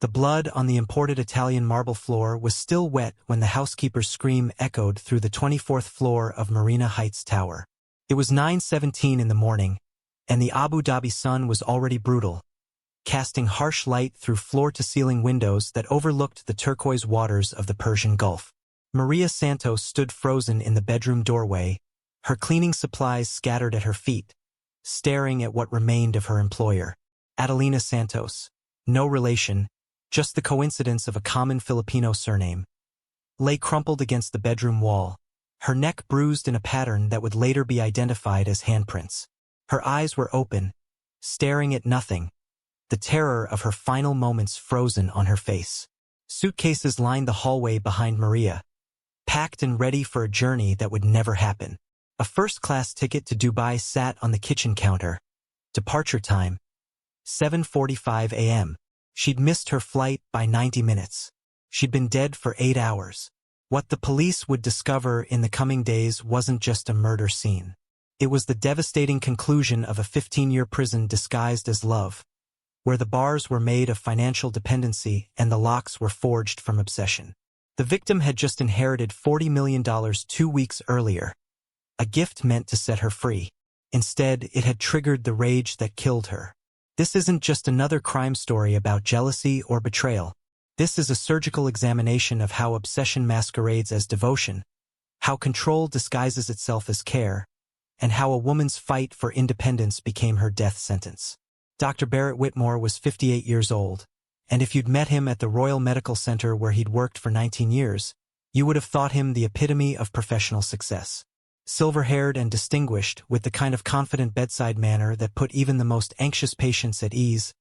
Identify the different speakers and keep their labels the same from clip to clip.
Speaker 1: The blood on the imported Italian marble floor was still wet when the housekeeper's scream echoed through the 24th floor of Marina Heights Tower. It was 9:17 in the morning, and the Abu Dhabi sun was already brutal, casting harsh light through floor-to-ceiling windows that overlooked the turquoise waters of the Persian Gulf. Maria Santos stood frozen in the bedroom doorway, her cleaning supplies scattered at her feet, staring at what remained of her employer. Adelina Santos, no relation, just the coincidence of a common Filipino surname, lay crumpled against the bedroom wall, her neck bruised in a pattern that would later be identified as handprints. Her eyes were open, staring at nothing, the terror of her final moments frozen on her face. Suitcases lined the hallway behind Maria, packed and ready for a journey that would never happen. A first-class ticket to Dubai sat on the kitchen counter. Departure time, 7:45 a.m. She'd missed her flight by 90 minutes. She'd been dead for 8 hours. What the police would discover in the coming days wasn't just a murder scene. It was the devastating conclusion of a 15-year prison disguised as love, where the bars were made of financial dependency and the locks were forged from obsession. The victim had just inherited $40 million 2 weeks earlier, a gift meant to set her free. Instead, it had triggered the rage that killed her. This isn't just another crime story about jealousy or betrayal. This is a surgical examination of how obsession masquerades as devotion, how control disguises itself as care, and how a woman's fight for independence became her death sentence. Dr. Barrett Whitmore was 58 years old, and if you'd met him at the Royal Medical Center where he'd worked for 19 years, you would have thought him the epitome of professional success. Silver-haired and distinguished, with the kind of confident bedside manner that put even the most anxious patients at ease,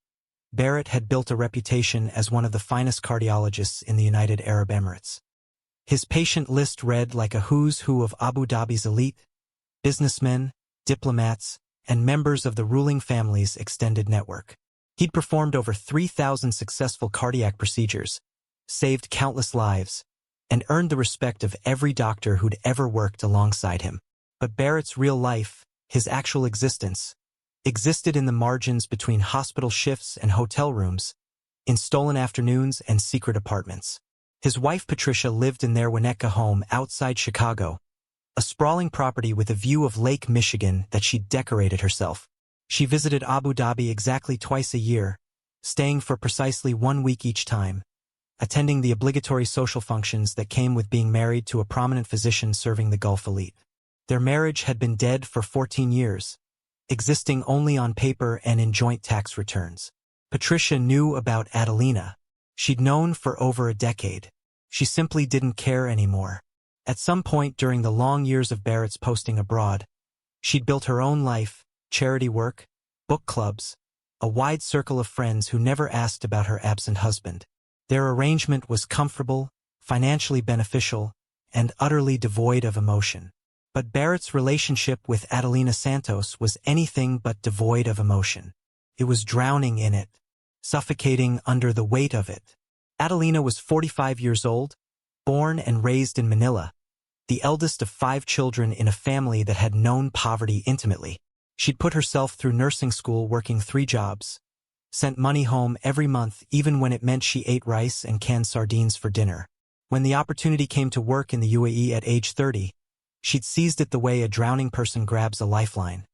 Speaker 1: Barrett had built a reputation as one of the finest cardiologists in the United Arab Emirates. His patient list read like a who's who of Abu Dhabi's elite, businessmen, diplomats, and members of the ruling family's extended network. He'd performed over 3,000 successful cardiac procedures, saved countless lives, and earned the respect of every doctor who'd ever worked alongside him. But Barrett's real life, his actual existence, existed in the margins between hospital shifts and hotel rooms, in stolen afternoons and secret apartments. His wife Patricia lived in their Winnetka home outside Chicago, a sprawling property with a view of Lake Michigan that she'd decorated herself. She visited Abu Dhabi exactly twice a year, staying for precisely 1 week each time, attending the obligatory social functions that came with being married to a prominent physician serving the Gulf elite. Their marriage had been dead for 14 years, existing only on paper and in joint tax returns. Patricia knew about Adelina. She'd known for over a decade. She simply didn't care anymore. At some point during the long years of Barrett's posting abroad, she'd built her own life, charity work, book clubs, a wide circle of friends who never asked about her absent husband. Their arrangement was comfortable, financially beneficial, and utterly devoid of emotion. But Barrett's relationship with Adelina Santos was anything but devoid of emotion. It was drowning in it, suffocating under the weight of it. Adelina was 45 years old, born and raised in Manila, the eldest of 5 children in a family that had known poverty intimately. She'd put herself through nursing school working 3 jobs, sent money home every month even when it meant she ate rice and canned sardines for dinner. When the opportunity came to work in the UAE at age 30, she'd seized it the way a drowning person grabs a lifeline.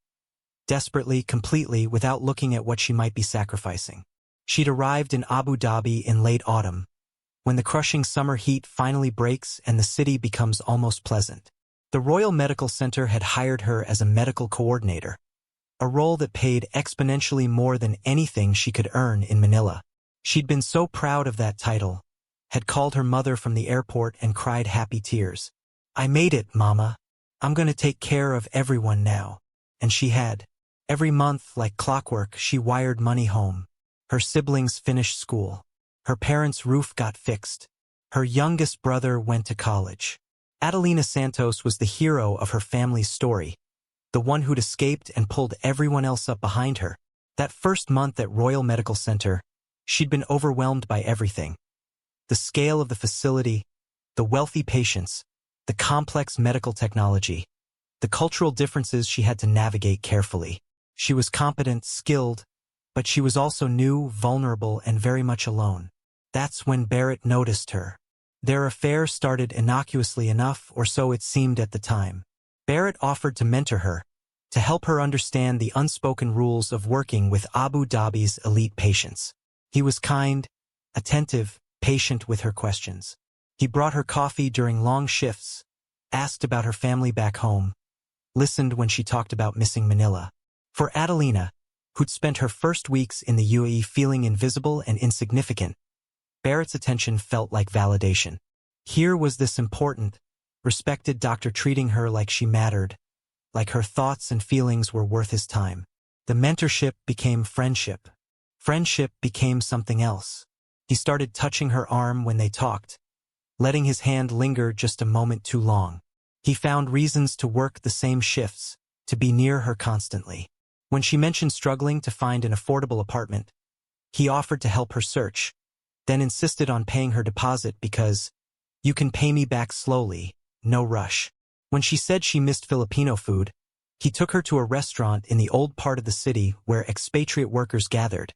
Speaker 1: Desperately, completely, without looking at what she might be sacrificing. She'd arrived in Abu Dhabi in late autumn, when the crushing summer heat finally breaks and the city becomes almost pleasant. The Royal Medical Center had hired her as a medical coordinator, a role that paid exponentially more than anything she could earn in Manila. She'd been so proud of that title, had called her mother from the airport and cried happy tears. "I made it, Mama. I'm going to take care of everyone now." And she had. Every month, like clockwork, she wired money home. Her siblings finished school. Her parents' roof got fixed. Her youngest brother went to college. Adelina Santos was the hero of her family's story, the one who'd escaped and pulled everyone else up behind her. That first month at Royal Medical Center, she'd been overwhelmed by everything. The scale of the facility, the wealthy patients, the complex medical technology, the cultural differences she had to navigate carefully. She was competent, skilled, but she was also new, vulnerable, and very much alone. That's when Barrett noticed her. Their affair started innocuously enough, or so it seemed at the time. Barrett offered to mentor her, to help her understand the unspoken rules of working with Abu Dhabi's elite patients. He was kind, attentive, patient with her questions. He brought her coffee during long shifts, asked about her family back home, listened when she talked about missing Manila. For Adelina, who'd spent her first weeks in the UAE feeling invisible and insignificant, Barrett's attention felt like validation. Here was this important, respected doctor treating her like she mattered, like her thoughts and feelings were worth his time. The mentorship became friendship. Friendship became something else. He started touching her arm when they talked, letting his hand linger just a moment too long. He found reasons to work the same shifts, to be near her constantly. When she mentioned struggling to find an affordable apartment, he offered to help her search, then insisted on paying her deposit because, "You can pay me back slowly, no rush." When she said she missed Filipino food, he took her to a restaurant in the old part of the city where expatriate workers gathered,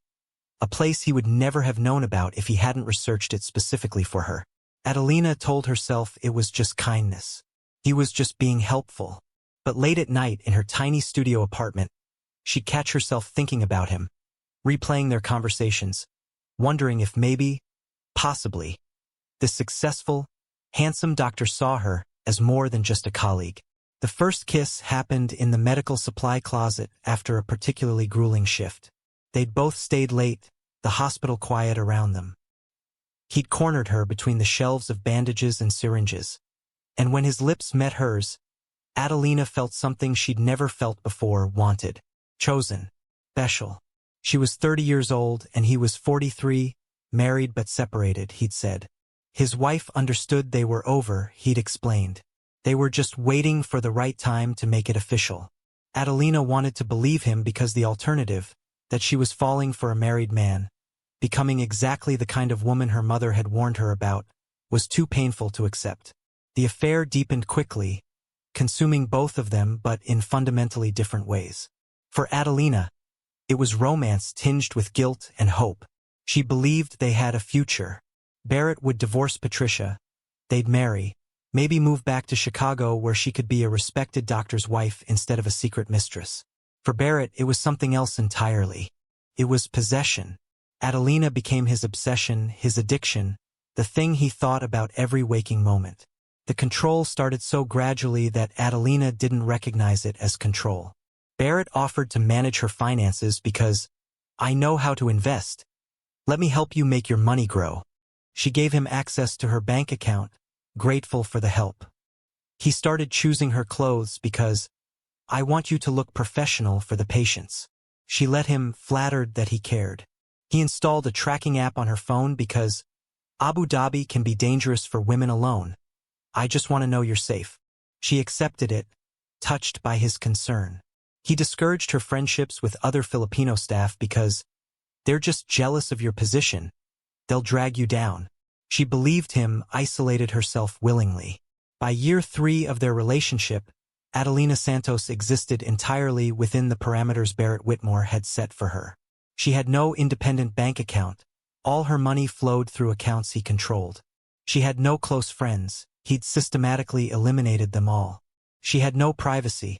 Speaker 1: a place he would never have known about if he hadn't researched it specifically for her. Adelina told herself it was just kindness. He was just being helpful. But late at night in her tiny studio apartment, she'd catch herself thinking about him, replaying their conversations, wondering if maybe, possibly, the successful, handsome doctor saw her as more than just a colleague. The first kiss happened in the medical supply closet after a particularly grueling shift. They'd both stayed late, the hospital quiet around them. He'd cornered her between the shelves of bandages and syringes, and when his lips met hers, Adelina felt something she'd never felt before, wanted, chosen, special. She was 30 years old and he was 43, married but separated, he'd said. His wife understood they were over, he'd explained. They were just waiting for the right time to make it official. Adelina wanted to believe him because the alternative, that she was falling for a married man, becoming exactly the kind of woman her mother had warned her about, was too painful to accept. The affair deepened quickly, consuming both of them but in fundamentally different ways. For Adelina, it was romance tinged with guilt and hope. She believed they had a future. Barrett would divorce Patricia. They'd marry, maybe move back to Chicago where she could be a respected doctor's wife instead of a secret mistress. For Barrett, it was something else entirely. It was possession. Adelina became his obsession, his addiction, the thing he thought about every waking moment. The control started so gradually that Adelina didn't recognize it as control. Barrett offered to manage her finances because, "I know how to invest. Let me help you make your money grow." She gave him access to her bank account, grateful for the help. He started choosing her clothes because, "I want you to look professional for the patients." She let him, flattered that he cared. He installed a tracking app on her phone because, "Abu Dhabi can be dangerous for women alone. I just want to know you're safe." She accepted it, touched by his concern. He discouraged her friendships with other Filipino staff because, "They're just jealous of your position. They'll drag you down." She believed him, isolated herself willingly. By year 3 of their relationship, Adelina Santos existed entirely within the parameters Barrett Whitmore had set for her. She had no independent bank account. All her money flowed through accounts he controlled. She had no close friends. He'd systematically eliminated them all. She had no privacy.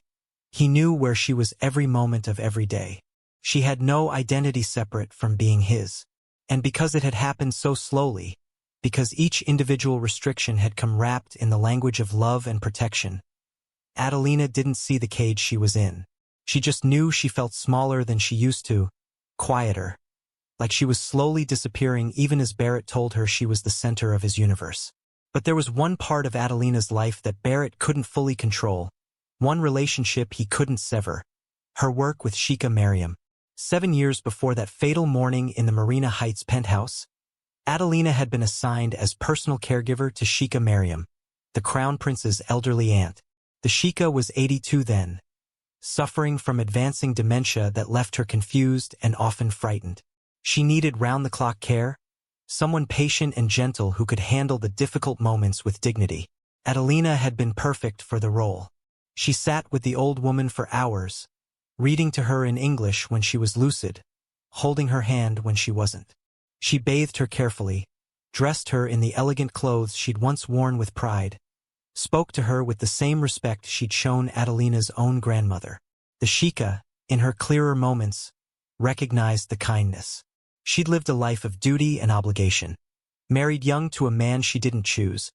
Speaker 1: He knew where she was every moment of every day. She had no identity separate from being his. And because it had happened so slowly, because each individual restriction had come wrapped in the language of love and protection, Adelina didn't see the cage she was in. She just knew she felt smaller than she used to, quieter, like she was slowly disappearing even as Barrett told her she was the center of his universe. But there was one part of Adelina's life that Barrett couldn't fully control, one relationship he couldn't sever, her work with Sheikha Mariam. 7 years before that fatal morning in the Marina Heights penthouse, Adelina had been assigned as personal caregiver to Sheikha Mariam, the Crown Prince's elderly aunt. The Sheikha was 82 then, suffering from advancing dementia that left her confused and often frightened. She needed round-the-clock care, someone patient and gentle who could handle the difficult moments with dignity. Adelina had been perfect for the role. She sat with the old woman for hours, reading to her in English when she was lucid, holding her hand when she wasn't. She bathed her carefully, dressed her in the elegant clothes she'd once worn with pride, spoke to her with the same respect she'd shown Adelina's own grandmother. The Sheikah, in her clearer moments, recognized the kindness. She'd lived a life of duty and obligation, married young to a man she didn't choose,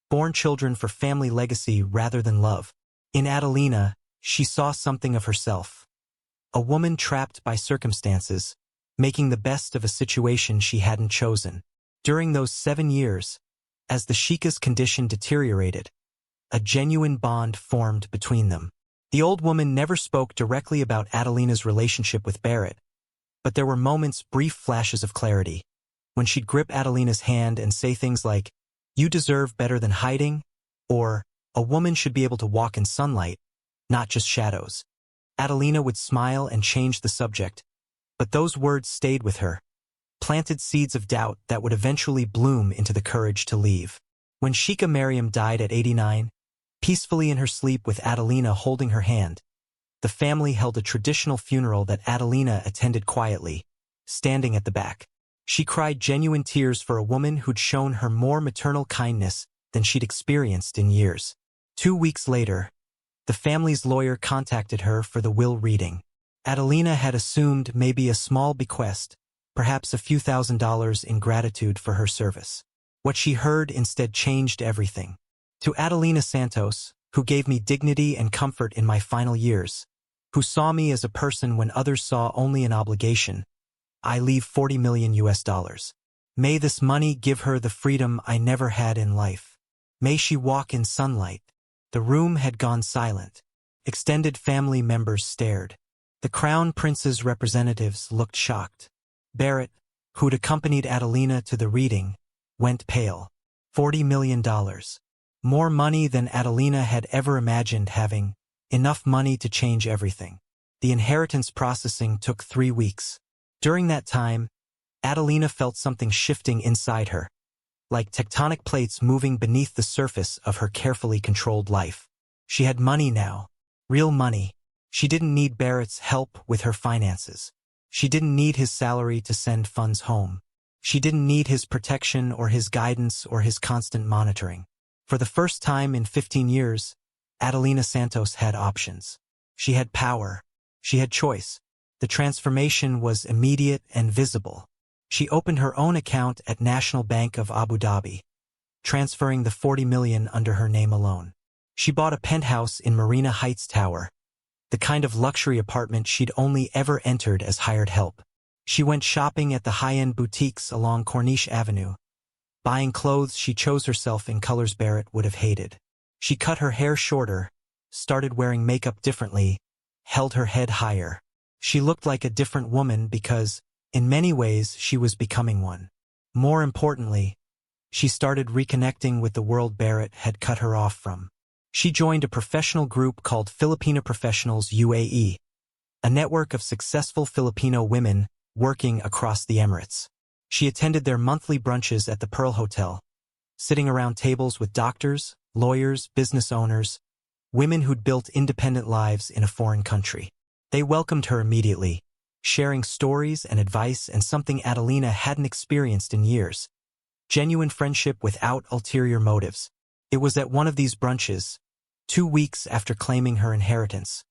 Speaker 1: born children for family legacy rather than love. In Adelina, she saw something of herself. A woman trapped by circumstances, making the best of a situation she hadn't chosen. During those 7 years, as the Sheikah's condition deteriorated, a genuine bond formed between them. The old woman never spoke directly about Adelina's relationship with Barrett, but there were moments, brief flashes of clarity, when she'd grip Adelina's hand and say things like, "You deserve better than hiding," or, "A woman should be able to walk in sunlight, not just shadows." Adelina would smile and change the subject, but those words stayed with her, planted seeds of doubt that would eventually bloom into the courage to leave. When Sheikah Mariam died at 89, peacefully in her sleep with Adelina holding her hand, the family held a traditional funeral that Adelina attended quietly, standing at the back. She cried genuine tears for a woman who'd shown her more maternal kindness than she'd experienced in years. 2 weeks later, the family's lawyer contacted her for the will reading. Adelina had assumed maybe a small bequest, perhaps a few $1,000s in gratitude for her service. What she heard instead changed everything. To Adelina Santos, who gave me dignity and comfort in my final years, who saw me as a person when others saw only an obligation, I leave $40 million. May this money give her the freedom I never had in life. May she walk in sunlight. The room had gone silent. Extended family members stared. The Crown Prince's representatives looked shocked. Barrett, who'd accompanied Adelina to the reading, went pale. $40 million. More money than Adelina had ever imagined having, enough money to change everything. The inheritance processing took 3 weeks. During that time, Adelina felt something shifting inside her, like tectonic plates moving beneath the surface of her carefully controlled life. She had money now, real money. She didn't need Barrett's help with her finances. She didn't need his salary to send funds home. She didn't need his protection or his guidance or his constant monitoring. For the first time in 15 years, Adelina Santos had options. She had power. She had choice. The transformation was immediate and visible. She opened her own account at National Bank of Abu Dhabi, transferring the $40 million under her name alone. She bought a penthouse in Marina Heights Tower, the kind of luxury apartment she'd only ever entered as hired help. She went shopping at the high-end boutiques along Corniche Avenue, buying clothes she chose herself in colors Barrett would have hated. She cut her hair shorter, started wearing makeup differently, held her head higher. She looked like a different woman because, in many ways, she was becoming one. More importantly, she started reconnecting with the world Barrett had cut her off from. She joined a professional group called Filipina Professionals UAE, a network of successful Filipino women working across the Emirates. She attended their monthly brunches at the Pearl Hotel, sitting around tables with doctors, lawyers, business owners, women who'd built independent lives in a foreign country. They welcomed her immediately, sharing stories and advice and something Adelina hadn't experienced in years: genuine friendship without ulterior motives. It was at one of these brunches, 2 weeks after claiming her inheritance,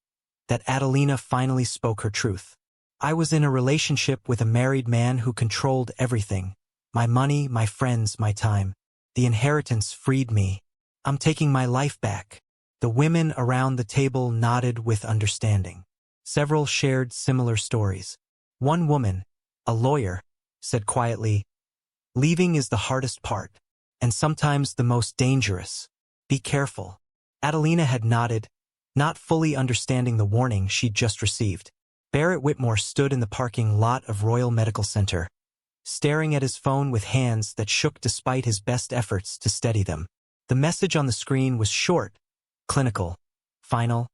Speaker 1: that Adelina finally spoke her truth. "I was in a relationship with a married man who controlled everything: my money, my friends, my time. The inheritance freed me. I'm taking my life back." The women around the table nodded with understanding. Several shared similar stories. One woman, a lawyer, said quietly, "Leaving is the hardest part, and sometimes the most dangerous. Be careful." Adelina had nodded, not fully understanding the warning she'd just received. Barrett Whitmore stood in the parking lot of Royal Medical Center, staring at his phone with hands that shook despite his best efforts to steady them. The message on the screen was short, clinical, final.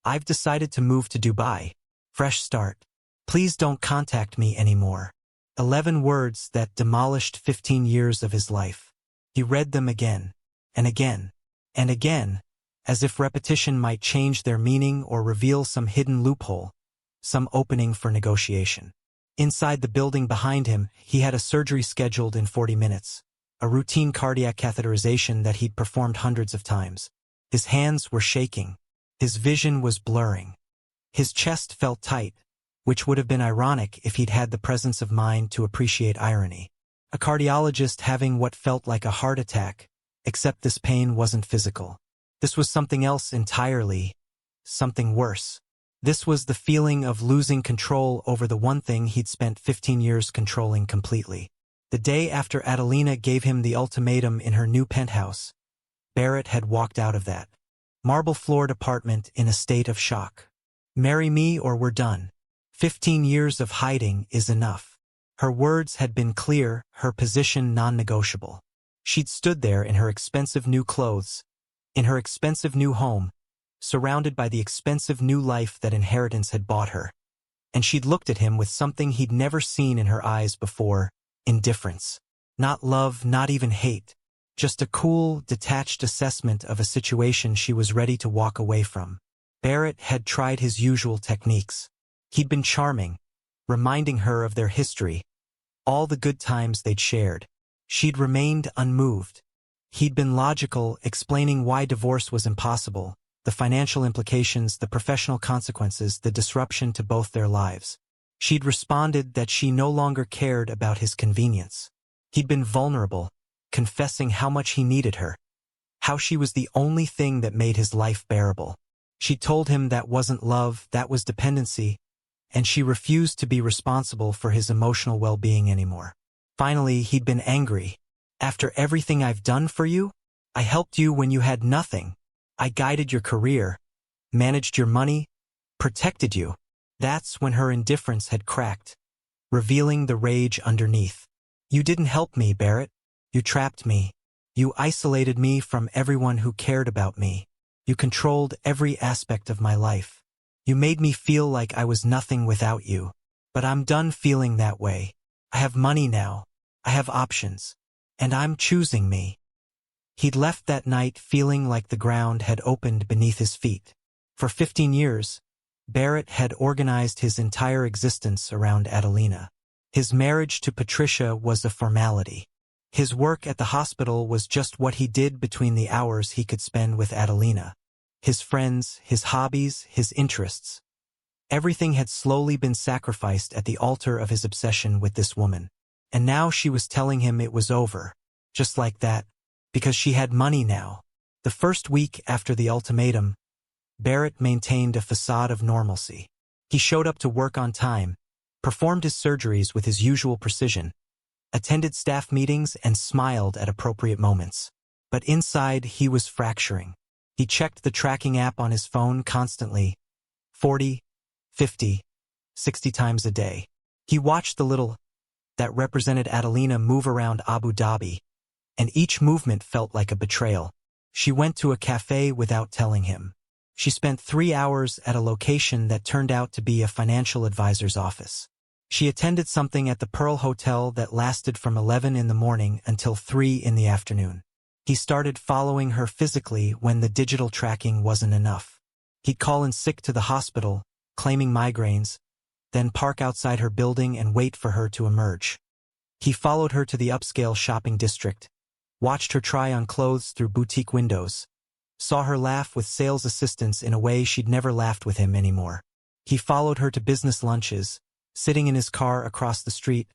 Speaker 1: "I've decided to move to Dubai. Fresh start. Please don't contact me anymore." 11 words that demolished 15 years of his life. He read them again, and again, and again, as if repetition might change their meaning or reveal some hidden loophole, some opening for negotiation. Inside the building behind him, he had a surgery scheduled in 40 minutes. a routine cardiac catheterization that he'd performed hundreds of times. His hands were shaking. His vision was blurring. His chest felt tight, which would have been ironic if he'd had the presence of mind to appreciate irony. A cardiologist having what felt like a heart attack, except this pain wasn't physical. This was something else entirely, something worse. This was the feeling of losing control over the one thing he'd spent 15 years controlling completely. The day after Adelina gave him the ultimatum in her new penthouse, Barrett had walked out of that marble-floored apartment in a state of shock. Marry me or we're done. 15 years of hiding is enough. Her words had been clear, her position non-negotiable. She'd stood there in her expensive new clothes, in her expensive new home, surrounded by the expensive new life that inheritance had bought her. And she'd looked at him with something he'd never seen in her eyes before, indifference. Not love, not even hate. Just a cool, detached assessment of a situation she was ready to walk away from. Barrett had tried his usual techniques. He'd been charming, reminding her of their history, all the good times they'd shared. She'd remained unmoved. He'd been logical, explaining why divorce was impossible, the financial implications, the professional consequences, the disruption to both their lives. She'd responded that she no longer cared about his convenience. He'd been vulnerable, confessing how much he needed her, how she was the only thing that made his life bearable. She told him that wasn't love, that was dependency, and she refused to be responsible for his emotional well-being anymore. Finally, he'd been angry. After everything I've done for you, I helped you when you had nothing. I guided your career, managed your money, protected you. That's when her indifference had cracked, revealing the rage underneath. You didn't help me, Barrett. You trapped me. You isolated me from everyone who cared about me. You controlled every aspect of my life. You made me feel like I was nothing without you. But I'm done feeling that way. I have money now. I have options. And I'm choosing me. He'd left that night feeling like the ground had opened beneath his feet. For 15 years, Barrett had organized his entire existence around Adelina. His marriage to Patricia was a formality. His work at the hospital was just what he did between the hours he could spend with Adelina. His friends, his hobbies, his interests. Everything had slowly been sacrificed at the altar of his obsession with this woman. And now she was telling him it was over, just like that, because she had money now. The first week after the ultimatum, Barrett maintained a facade of normalcy. He showed up to work on time, performed his surgeries with his usual precision, attended staff meetings and smiled at appropriate moments. But inside, he was fracturing. He checked the tracking app on his phone constantly, 40, 50, 60 times a day. He watched the little that represented Adelina move around Abu Dhabi, and each movement felt like a betrayal. She went to a cafe without telling him. She spent 3 hours at a location that turned out to be a financial advisor's office. She attended something at the Pearl Hotel that lasted from 11 in the morning until 3 in the afternoon. He started following her physically when the digital tracking wasn't enough. He'd call in sick to the hospital, claiming migraines, then park outside her building and wait for her to emerge. He followed her to the upscale shopping district, watched her try on clothes through boutique windows, saw her laugh with sales assistants in a way she'd never laughed with him anymore. He followed her to business lunches, sitting in his car across the street,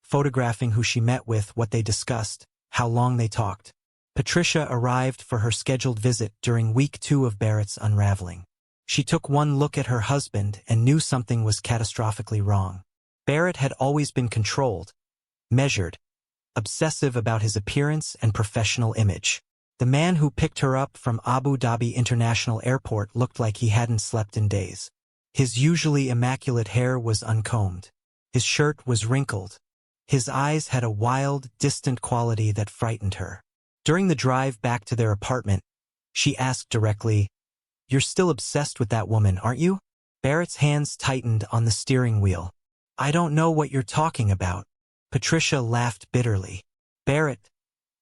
Speaker 1: photographing who she met with, what they discussed, how long they talked. Patricia arrived for her scheduled visit during week 2 of Barrett's unraveling. She took one look at her husband and knew something was catastrophically wrong. Barrett had always been controlled, measured, obsessive about his appearance and professional image. The man who picked her up from Abu Dhabi International Airport looked like he hadn't slept in days. His usually immaculate hair was uncombed. His shirt was wrinkled. His eyes had a wild, distant quality that frightened her. During the drive back to their apartment, she asked directly, "You're still obsessed with that woman, aren't you?" Barrett's hands tightened on the steering wheel. "I don't know what you're talking about." Patricia laughed bitterly. "Barrett,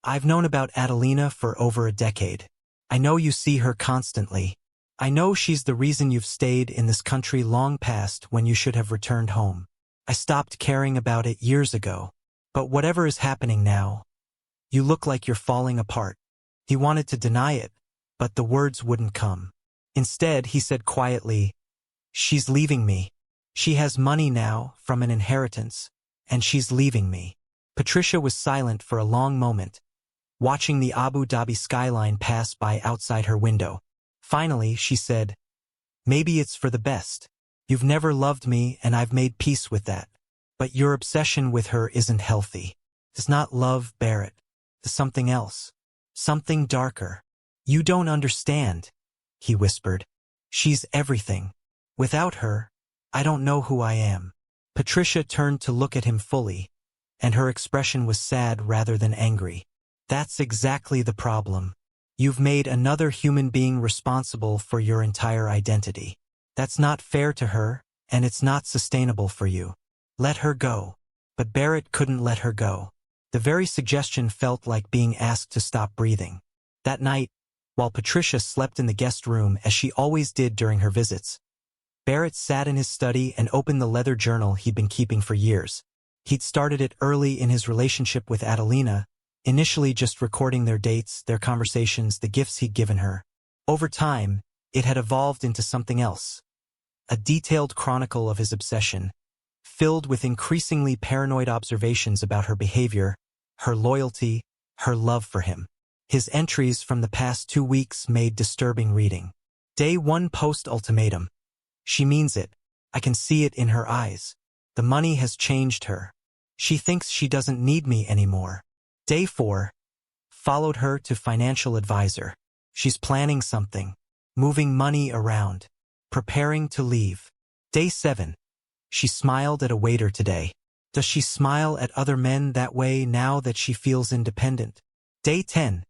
Speaker 1: I've known about Adelina for over a decade. I know you see her constantly. I know she's the reason you've stayed in this country long past when you should have returned home. I stopped caring about it years ago. But whatever is happening now, You look like you're falling apart." He wanted to deny it, but the words wouldn't come. Instead, he said quietly, "She's leaving me. She has money now from an inheritance, and she's leaving me." Patricia was silent for a long moment, watching the Abu Dhabi skyline pass by outside her window. Finally, she said, "Maybe it's for the best. You've never loved me, and I've made peace with that. But your obsession with her isn't healthy. It's not love, Barrett. It's something else. Something darker. You don't understand," he whispered. "She's everything. Without her, I don't know who I am." Patricia turned to look at him fully, and her expression was sad rather than angry. "That's exactly the problem. You've made another human being responsible for your entire identity. That's not fair to her, and it's not sustainable for you. Let her go." But Barrett couldn't let her go. The very suggestion felt like being asked to stop breathing. That night, while Patricia slept in the guest room as she always did during her visits, Barrett sat in his study and opened the leather journal he'd been keeping for years. He'd started it early in his relationship with Adelina, initially just recording their dates, their conversations, the gifts he'd given her. Over time, it had evolved into something else. A detailed chronicle of his obsession, filled with increasingly paranoid observations about her behavior, her loyalty, her love for him. His entries from the past 2 weeks made disturbing reading. Day 1 post-ultimatum. "She means it. I can see it in her eyes. The money has changed her. She thinks she doesn't need me anymore." Day 4. Followed her to financial advisor. "She's planning something. Moving money around. Preparing to leave." Day 7. "She smiled at a waiter today. Does she smile at other men that way now that she feels independent?" Day 10.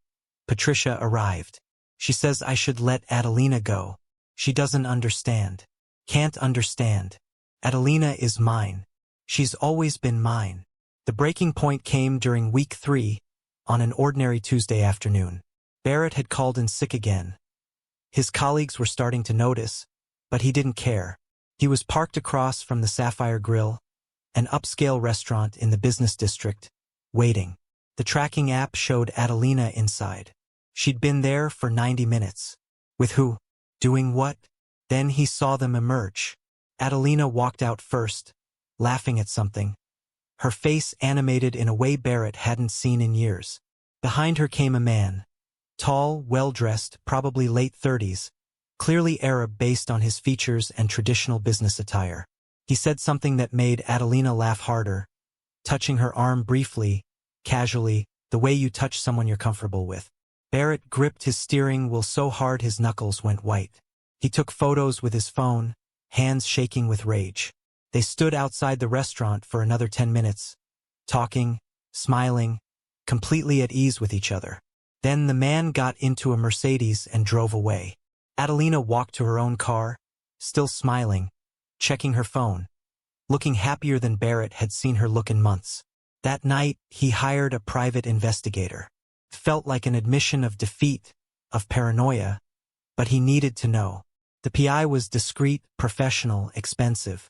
Speaker 1: Patricia arrived. "She says I should let Adelina go. She doesn't understand. Can't understand. Adelina is mine. She's always been mine." The breaking point came during week 3, on an ordinary Tuesday afternoon. Barrett had called in sick again. His colleagues were starting to notice, but he didn't care. He was parked across from the Sapphire Grill, an upscale restaurant in the business district, waiting. The tracking app showed Adelina inside. She'd been there for 90 minutes. With who? Doing what? Then he saw them emerge. Adelina walked out first, laughing at something, her face animated in a way Barrett hadn't seen in years. Behind her came a man, tall, well-dressed, probably late 30s, clearly Arab based on his features and traditional business attire. He said something that made Adelina laugh harder, touching her arm briefly, casually, the way you touch someone you're comfortable with. Barrett gripped his steering wheel so hard his knuckles went white. He took photos with his phone, hands shaking with rage. They stood outside the restaurant for another 10 minutes, talking, smiling, completely at ease with each other. Then the man got into a Mercedes and drove away. Adelina walked to her own car, still smiling, checking her phone, looking happier than Barrett had seen her look in months. That night, he hired a private investigator. Felt like an admission of defeat, of paranoia, but he needed to know. The PI was discreet, professional, expensive.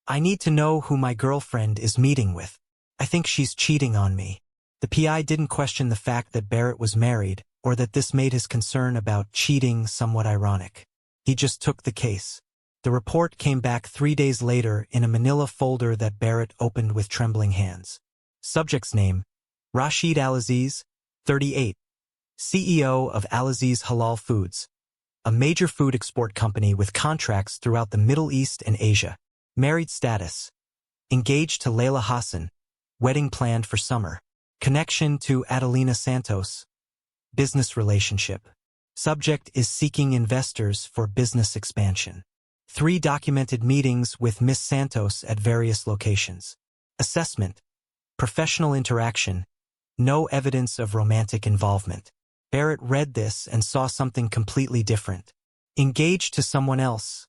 Speaker 1: "I need to know who my girlfriend is meeting with. I think she's cheating on me." The PI didn't question the fact that Barrett was married, or that this made his concern about cheating somewhat ironic. He just took the case. The report came back 3 days later in a manila folder that Barrett opened with trembling hands. Subject's name: Rashid Al-Aziz, 38, CEO of Al-Aziz Halal Foods, a major food export company with contracts throughout the Middle East and Asia. Married status: engaged to Layla Hassan, wedding planned for summer. Connection to Adelina Santos. Business relationship. Subject is seeking investors for business expansion. 3 documented meetings with Miss Santos at various locations. Assessment: professional interaction. No evidence of romantic involvement. Barrett read this and saw something completely different. Engaged to someone else.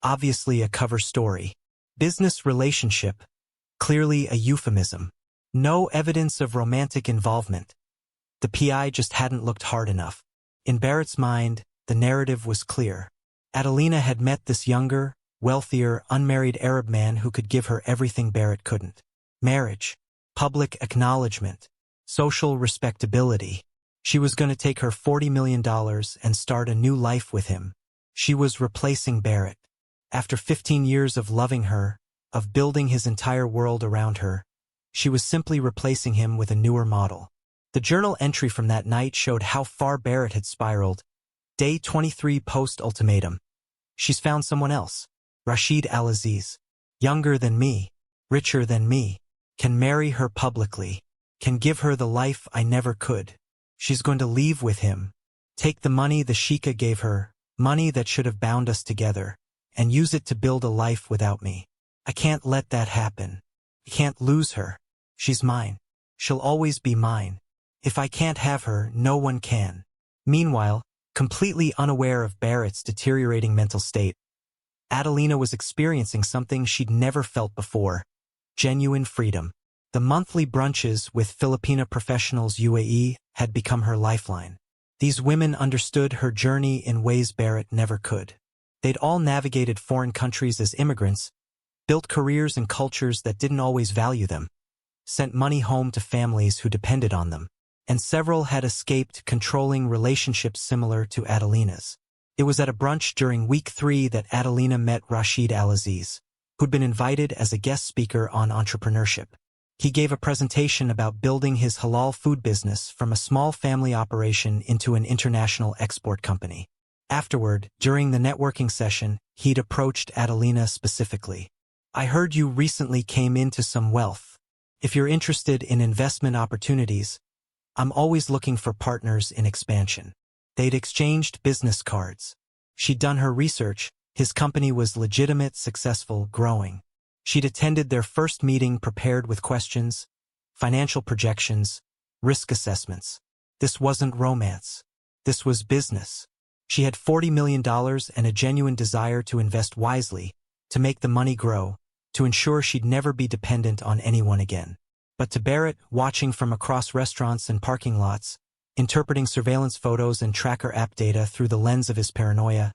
Speaker 1: Obviously a cover story. Business relationship. Clearly a euphemism. No evidence of romantic involvement. The PI just hadn't looked hard enough. In Barrett's mind, the narrative was clear. Adelina had met this younger, wealthier, unmarried Arab man who could give her everything Barrett couldn't. Marriage. Public acknowledgement. social respectability. She was going to take her $40 million and start a new life with him. She was replacing Barrett. After 15 years of loving her, of building his entire world around her, she was simply replacing him with a newer model. The journal entry from that night showed how far Barrett had spiraled. Day 23 post-ultimatum. She's found someone else. Rashid Al-Aziz. Younger than me. Richer than me. Can marry her publicly. Can give her the life I never could. She's going to leave with him. Take the money the Sheikah gave her, money that should have bound us together, and use it to build a life without me. I can't let that happen. I can't lose her. She's mine. She'll always be mine. If I can't have her, no one can. Meanwhile, completely unaware of Barrett's deteriorating mental state, Adelina was experiencing something she'd never felt before. Genuine freedom. The monthly brunches with Filipina professionals UAE had become her lifeline. These women understood her journey in ways Barrett never could. They'd all navigated foreign countries as immigrants, built careers in cultures that didn't always value them, sent money home to families who depended on them, and several had escaped controlling relationships similar to Adelina's. It was at a brunch during week 3 that Adelina met Rashid Al-Aziz, who'd been invited as a guest speaker on entrepreneurship. He gave a presentation about building his halal food business from a small family operation into an international export company. Afterward, during the networking session, he'd approached Adelina specifically. I heard you recently came into some wealth. If you're interested in investment opportunities, I'm always looking for partners in expansion. They'd exchanged business cards. She'd done her research. His company was legitimate, successful, growing. She'd attended their first meeting prepared with questions, financial projections, risk assessments. This wasn't romance. This was business. She had $40 million and a genuine desire to invest wisely, to make the money grow, to ensure she'd never be dependent on anyone again. But to Barrett, watching from across restaurants and parking lots, interpreting surveillance photos and tracker app data through the lens of his paranoia,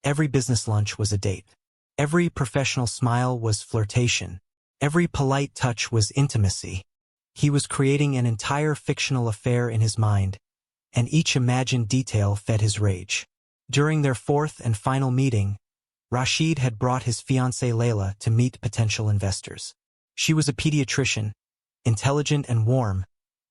Speaker 1: every business lunch was a date. Every professional smile was flirtation. Every polite touch was intimacy. He was creating an entire fictional affair in his mind, and each imagined detail fed his rage. During their fourth and final meeting, Rashid had brought his fiancée Layla to meet potential investors. She was a pediatrician, intelligent and warm,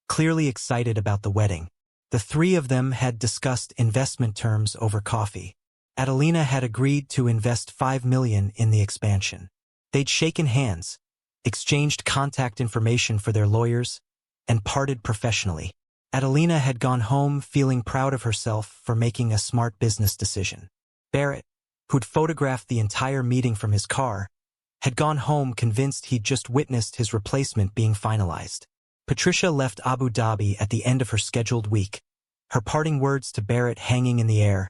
Speaker 1: clearly excited about the wedding. The three of them had discussed investment terms over coffee. Adelina had agreed to invest $5 million in the expansion. They'd shaken hands, exchanged contact information for their lawyers, and parted professionally. Adelina had gone home feeling proud of herself for making a smart business decision. Barrett, who'd photographed the entire meeting from his car, had gone home convinced he'd just witnessed his replacement being finalized. Patricia left Abu Dhabi at the end of her scheduled week, her parting words to Barrett hanging in the air.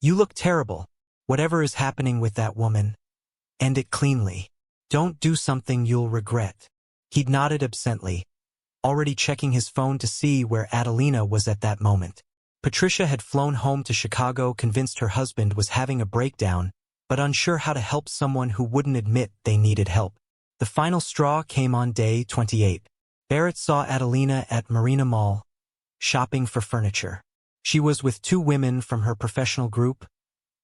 Speaker 1: You look terrible. Whatever is happening with that woman, end it cleanly. Don't do something you'll regret. He'd nodded absently, already checking his phone to see where Adelina was at that moment. Patricia had flown home to Chicago convinced her husband was having a breakdown, but unsure how to help someone who wouldn't admit they needed help. The final straw came on day 28. Barrett saw Adelina at Marina Mall, shopping for furniture. She was with two women from her professional group,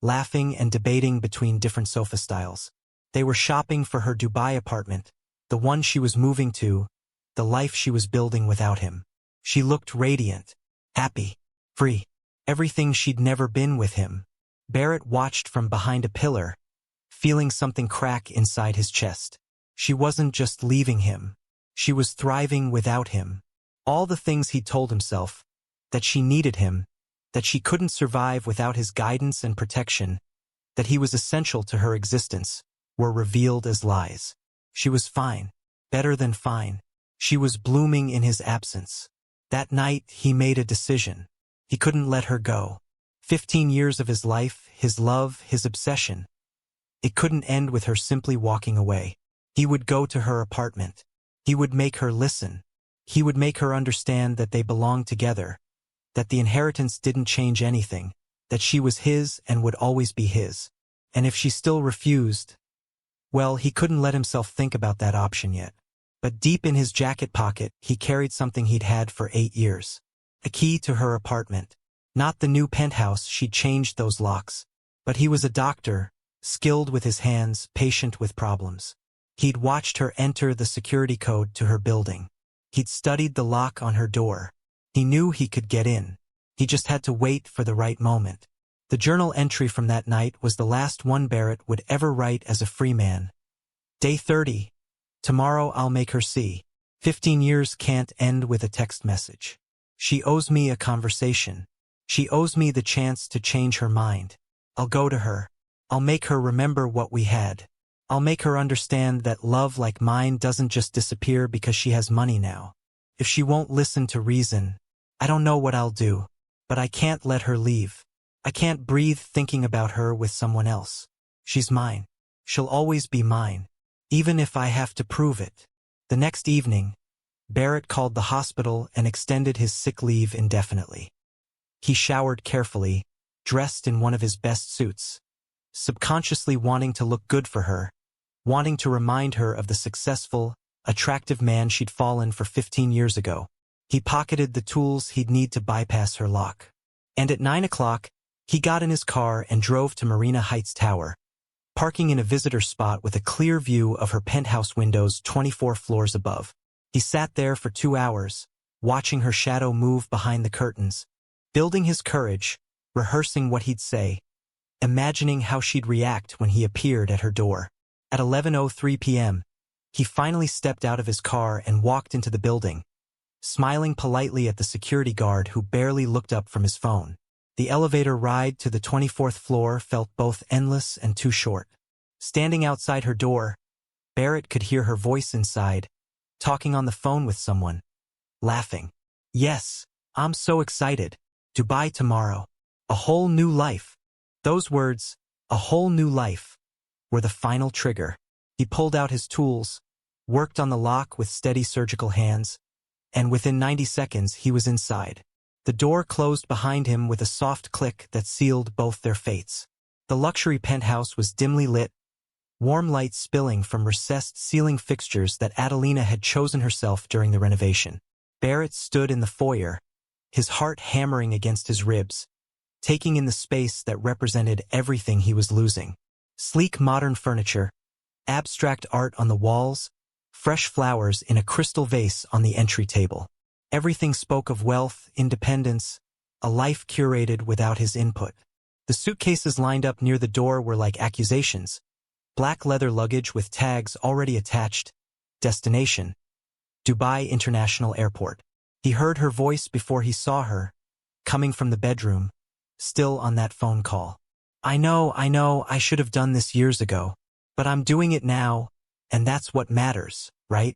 Speaker 1: laughing and debating between different sofa styles. They were shopping for her Dubai apartment, the one she was moving to, the life she was building without him. She looked radiant, happy, free, everything she'd never been with him. Barrett watched from behind a pillar, feeling something crack inside his chest. She wasn't just leaving him. She was thriving without him. All the things he told himself, that she needed him, that she couldn't survive without his guidance and protection, that he was essential to her existence, were revealed as lies. She was fine, better than fine. She was blooming in his absence. That night, he made a decision. He couldn't let her go. 15 years of his life, his love, his obsession. It couldn't end with her simply walking away. He would go to her apartment. He would make her listen. He would make her understand that they belonged together, that the inheritance didn't change anything, that she was his and would always be his. And if she still refused, well, he couldn't let himself think about that option yet. But deep in his jacket pocket, he carried something he'd had for 8 years. A key to her apartment. Not the new penthouse, she'd changed those locks. But he was a doctor, skilled with his hands, patient with problems. He'd watched her enter the security code to her building. He'd studied the lock on her door. He knew he could get in. He just had to wait for the right moment. The journal entry from that night was the last one Barrett would ever write as a free man. Day 30. Tomorrow I'll make her see. 15 years can't end with a text message. She owes me a conversation. She owes me the chance to change her mind. I'll go to her. I'll make her remember what we had. I'll make her understand that love like mine doesn't just disappear because she has money now. If she won't listen to reason, I don't know what I'll do. But I can't let her leave. I can't breathe thinking about her with someone else. She's mine. She'll always be mine. Even if I have to prove it. The next evening, Barrett called the hospital and extended his sick leave indefinitely. He showered carefully, dressed in one of his best suits, subconsciously wanting to look good for her, wanting to remind her of the successful, attractive man she'd fallen for 15 years ago. He pocketed the tools he'd need to bypass her lock. And at 9 o'clock, he got in his car and drove to Marina Heights Tower, parking in a visitor spot with a clear view of her penthouse windows 24 floors above. He sat there for 2 hours, watching her shadow move behind the curtains, building his courage, rehearsing what he'd say, imagining how she'd react when he appeared at her door. At 11:03 p.m., he finally stepped out of his car and walked into the building, smiling politely at the security guard who barely looked up from his phone. The elevator ride to the 24th floor felt both endless and too short. Standing outside her door, Barrett could hear her voice inside, talking on the phone with someone, laughing. Yes, I'm so excited. Dubai tomorrow. A whole new life. Those words, a whole new life, were the final trigger. He pulled out his tools, worked on the lock with steady surgical hands, and within 90 seconds he was inside. The door closed behind him with a soft click that sealed both their fates. The luxury penthouse was dimly lit, warm light spilling from recessed ceiling fixtures that Adelina had chosen herself during the renovation. Barrett stood in the foyer, his heart hammering against his ribs, taking in the space that represented everything he was losing. Sleek modern furniture, abstract art on the walls, fresh flowers in a crystal vase on the entry table. Everything spoke of wealth, independence, a life curated without his input. The suitcases lined up near the door were like accusations. Black leather luggage with tags already attached. Destination: Dubai International Airport. He heard her voice before he saw her, coming from the bedroom, still on that phone call. I know, I should have done this years ago. But I'm doing it now, and that's what matters, right?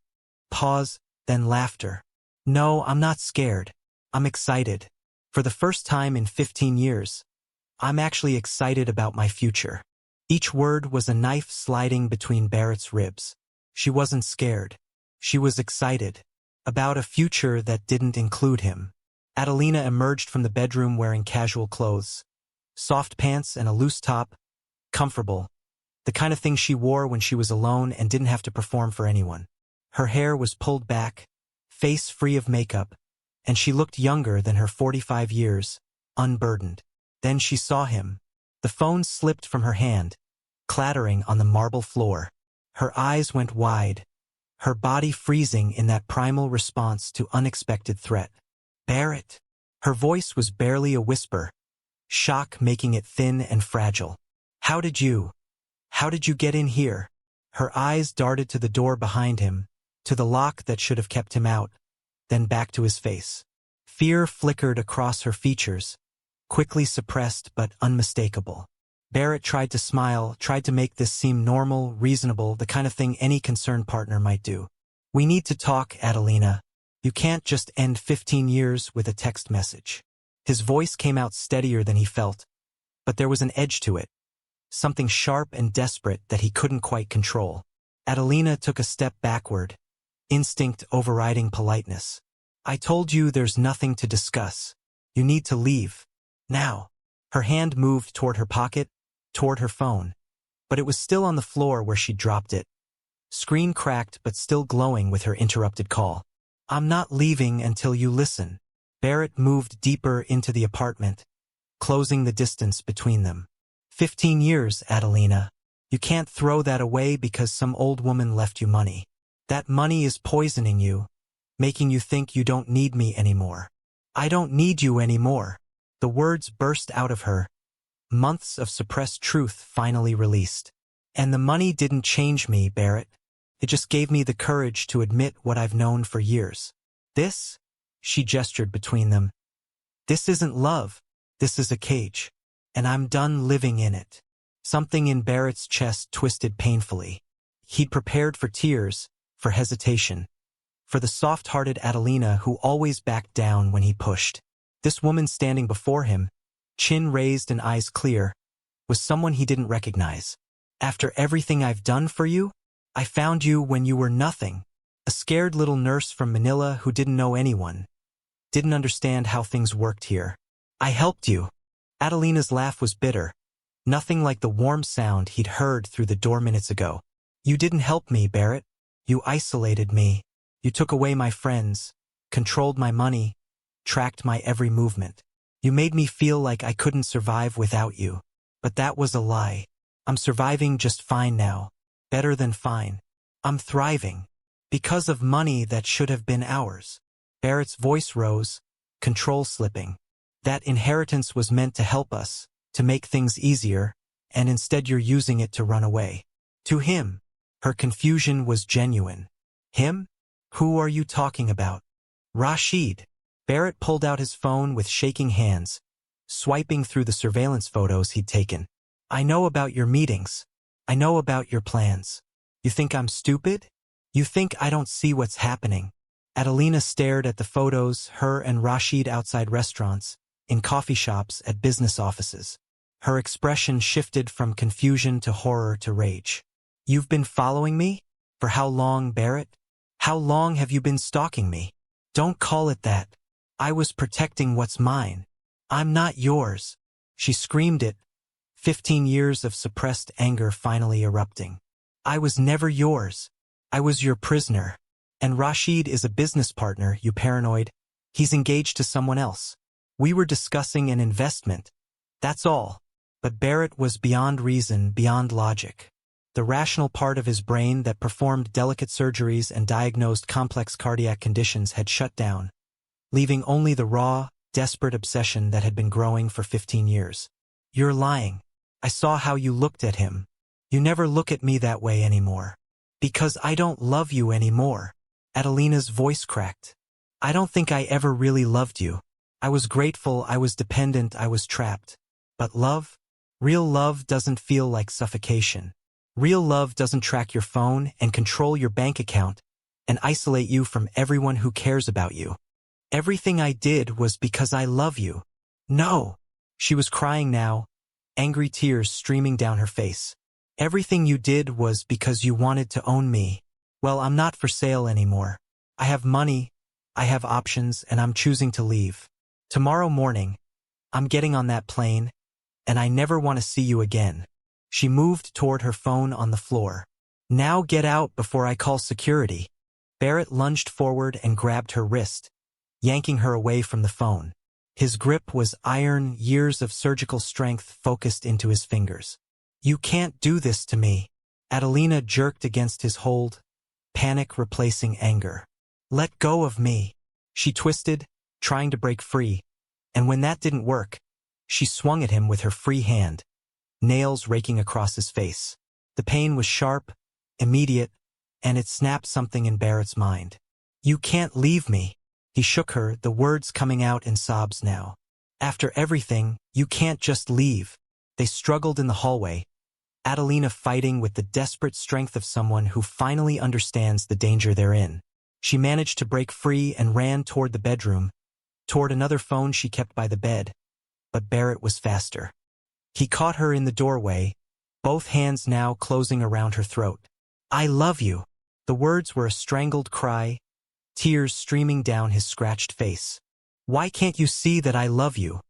Speaker 1: Pause, then laughter. No, I'm not scared. I'm excited. For the first time in 15 years, I'm actually excited about my future. Each word was a knife sliding between Barrett's ribs. She wasn't scared. She was excited. About a future that didn't include him. Adelina emerged from the bedroom wearing casual clothes. Soft pants and a loose top. Comfortable. The kind of thing she wore when she was alone and didn't have to perform for anyone. Her hair was pulled back, face free of makeup, and she looked younger than her 45 years, unburdened. Then she saw him. The phone slipped from her hand, clattering on the marble floor. Her eyes went wide, her body freezing in that primal response to unexpected threat. Barrett. Her voice was barely a whisper, shock making it thin and fragile. How did you get in here? Her eyes darted to the door behind him, to the lock that should have kept him out, then back to his face. Fear flickered across her features, quickly suppressed but unmistakable. Barrett tried to smile, tried to make this seem normal, reasonable, the kind of thing any concerned partner might do. We need to talk, Adelina. You can't just end 15 years with a text message. His voice came out steadier than he felt, but there was an edge to it, something sharp and desperate that he couldn't quite control. Adelina took a step backward, instinct overriding politeness. I told you there's nothing to discuss. You need to leave. Now. Her hand moved toward her pocket, toward her phone, but it was still on the floor where she dropped it. screen cracked but still glowing with her interrupted call. I'm not leaving until you listen. Barrett moved deeper into the apartment, closing the distance between them. 15 years, Adelina. You can't throw that away because some old woman left you money. That money is poisoning you, making you think you don't need me anymore. I don't need you anymore. The words burst out of her, months of suppressed truth finally released. And the money didn't change me, Barrett. It just gave me the courage to admit what I've known for years. This, she gestured between them, this isn't love. This is a cage. And I'm done living in it. Something in Barrett's chest twisted painfully. He'd prepared for tears, for hesitation, for the soft-hearted Adelina who always backed down when he pushed. This woman standing before him, chin raised and eyes clear, was someone he didn't recognize. After everything I've done for you, I found you when you were nothing. A scared little nurse from Manila who didn't know anyone, didn't understand how things worked here. I helped you. Adelina's laugh was bitter, nothing like the warm sound he'd heard through the door minutes ago. You didn't help me, Barrett. You isolated me. You took away my friends, controlled my money, tracked my every movement. You made me feel like I couldn't survive without you. But that was a lie. I'm surviving just fine now. Better than fine. I'm thriving. Because of money that should have been ours. Barrett's voice rose, control slipping. That inheritance was meant to help us, to make things easier, and instead you're using it to run away. To him, her confusion was genuine. Him? Who are you talking about? Rashid. Barrett pulled out his phone with shaking hands, swiping through the surveillance photos he'd taken. I know about your meetings. I know about your plans. You think I'm stupid? You think I don't see what's happening? Adelina stared at the photos, her and Rashid outside restaurants, in coffee shops, at business offices. Her expression shifted from confusion to horror to rage. You've been following me? For how long, Barrett? How long have you been stalking me? Don't call it that. I was protecting what's mine. I'm not yours. She screamed it, 15 years of suppressed anger finally erupting. I was never yours. I was your prisoner. And Rashid is a business partner, you paranoid. He's engaged to someone else. We were discussing an investment. That's all. But Barrett was beyond reason, beyond logic. The rational part of his brain that performed delicate surgeries and diagnosed complex cardiac conditions had shut down, leaving only the raw, desperate obsession that had been growing for 15 years. You're lying. I saw how you looked at him. You never look at me that way anymore. Because I don't love you anymore. Adelina's voice cracked. I don't think I ever really loved you. I was grateful, I was dependent, I was trapped. But love? Real love doesn't feel like suffocation. Real love doesn't track your phone and control your bank account and isolate you from everyone who cares about you. Everything I did was because I love you. No! She was crying now, angry tears streaming down her face. Everything you did was because you wanted to own me. Well, I'm not for sale anymore. I have money, I have options, and I'm choosing to leave. Tomorrow morning, I'm getting on that plane, and I never want to see you again. She moved toward her phone on the floor. Now get out before I call security. Barrett lunged forward and grabbed her wrist, yanking her away from the phone. His grip was iron, years of surgical strength focused into his fingers. You can't do this to me. Adelina jerked against his hold, panic replacing anger. Let go of me. She twisted, trying to break free, and when that didn't work, she swung at him with her free hand, nails raking across his face. The pain was sharp, immediate, and it snapped something in Barrett's mind. You can't leave me. He shook her, the words coming out in sobs now. After everything, you can't just leave. They struggled in the hallway, Adelina fighting with the desperate strength of someone who finally understands the danger they're in. She managed to break free and ran toward the bedroom, toward another phone she kept by the bed, but Barrett was faster. He caught her in the doorway, both hands now closing around her throat. I love you. The words were a strangled cry, tears streaming down his scratched face. Why can't you see that I love you?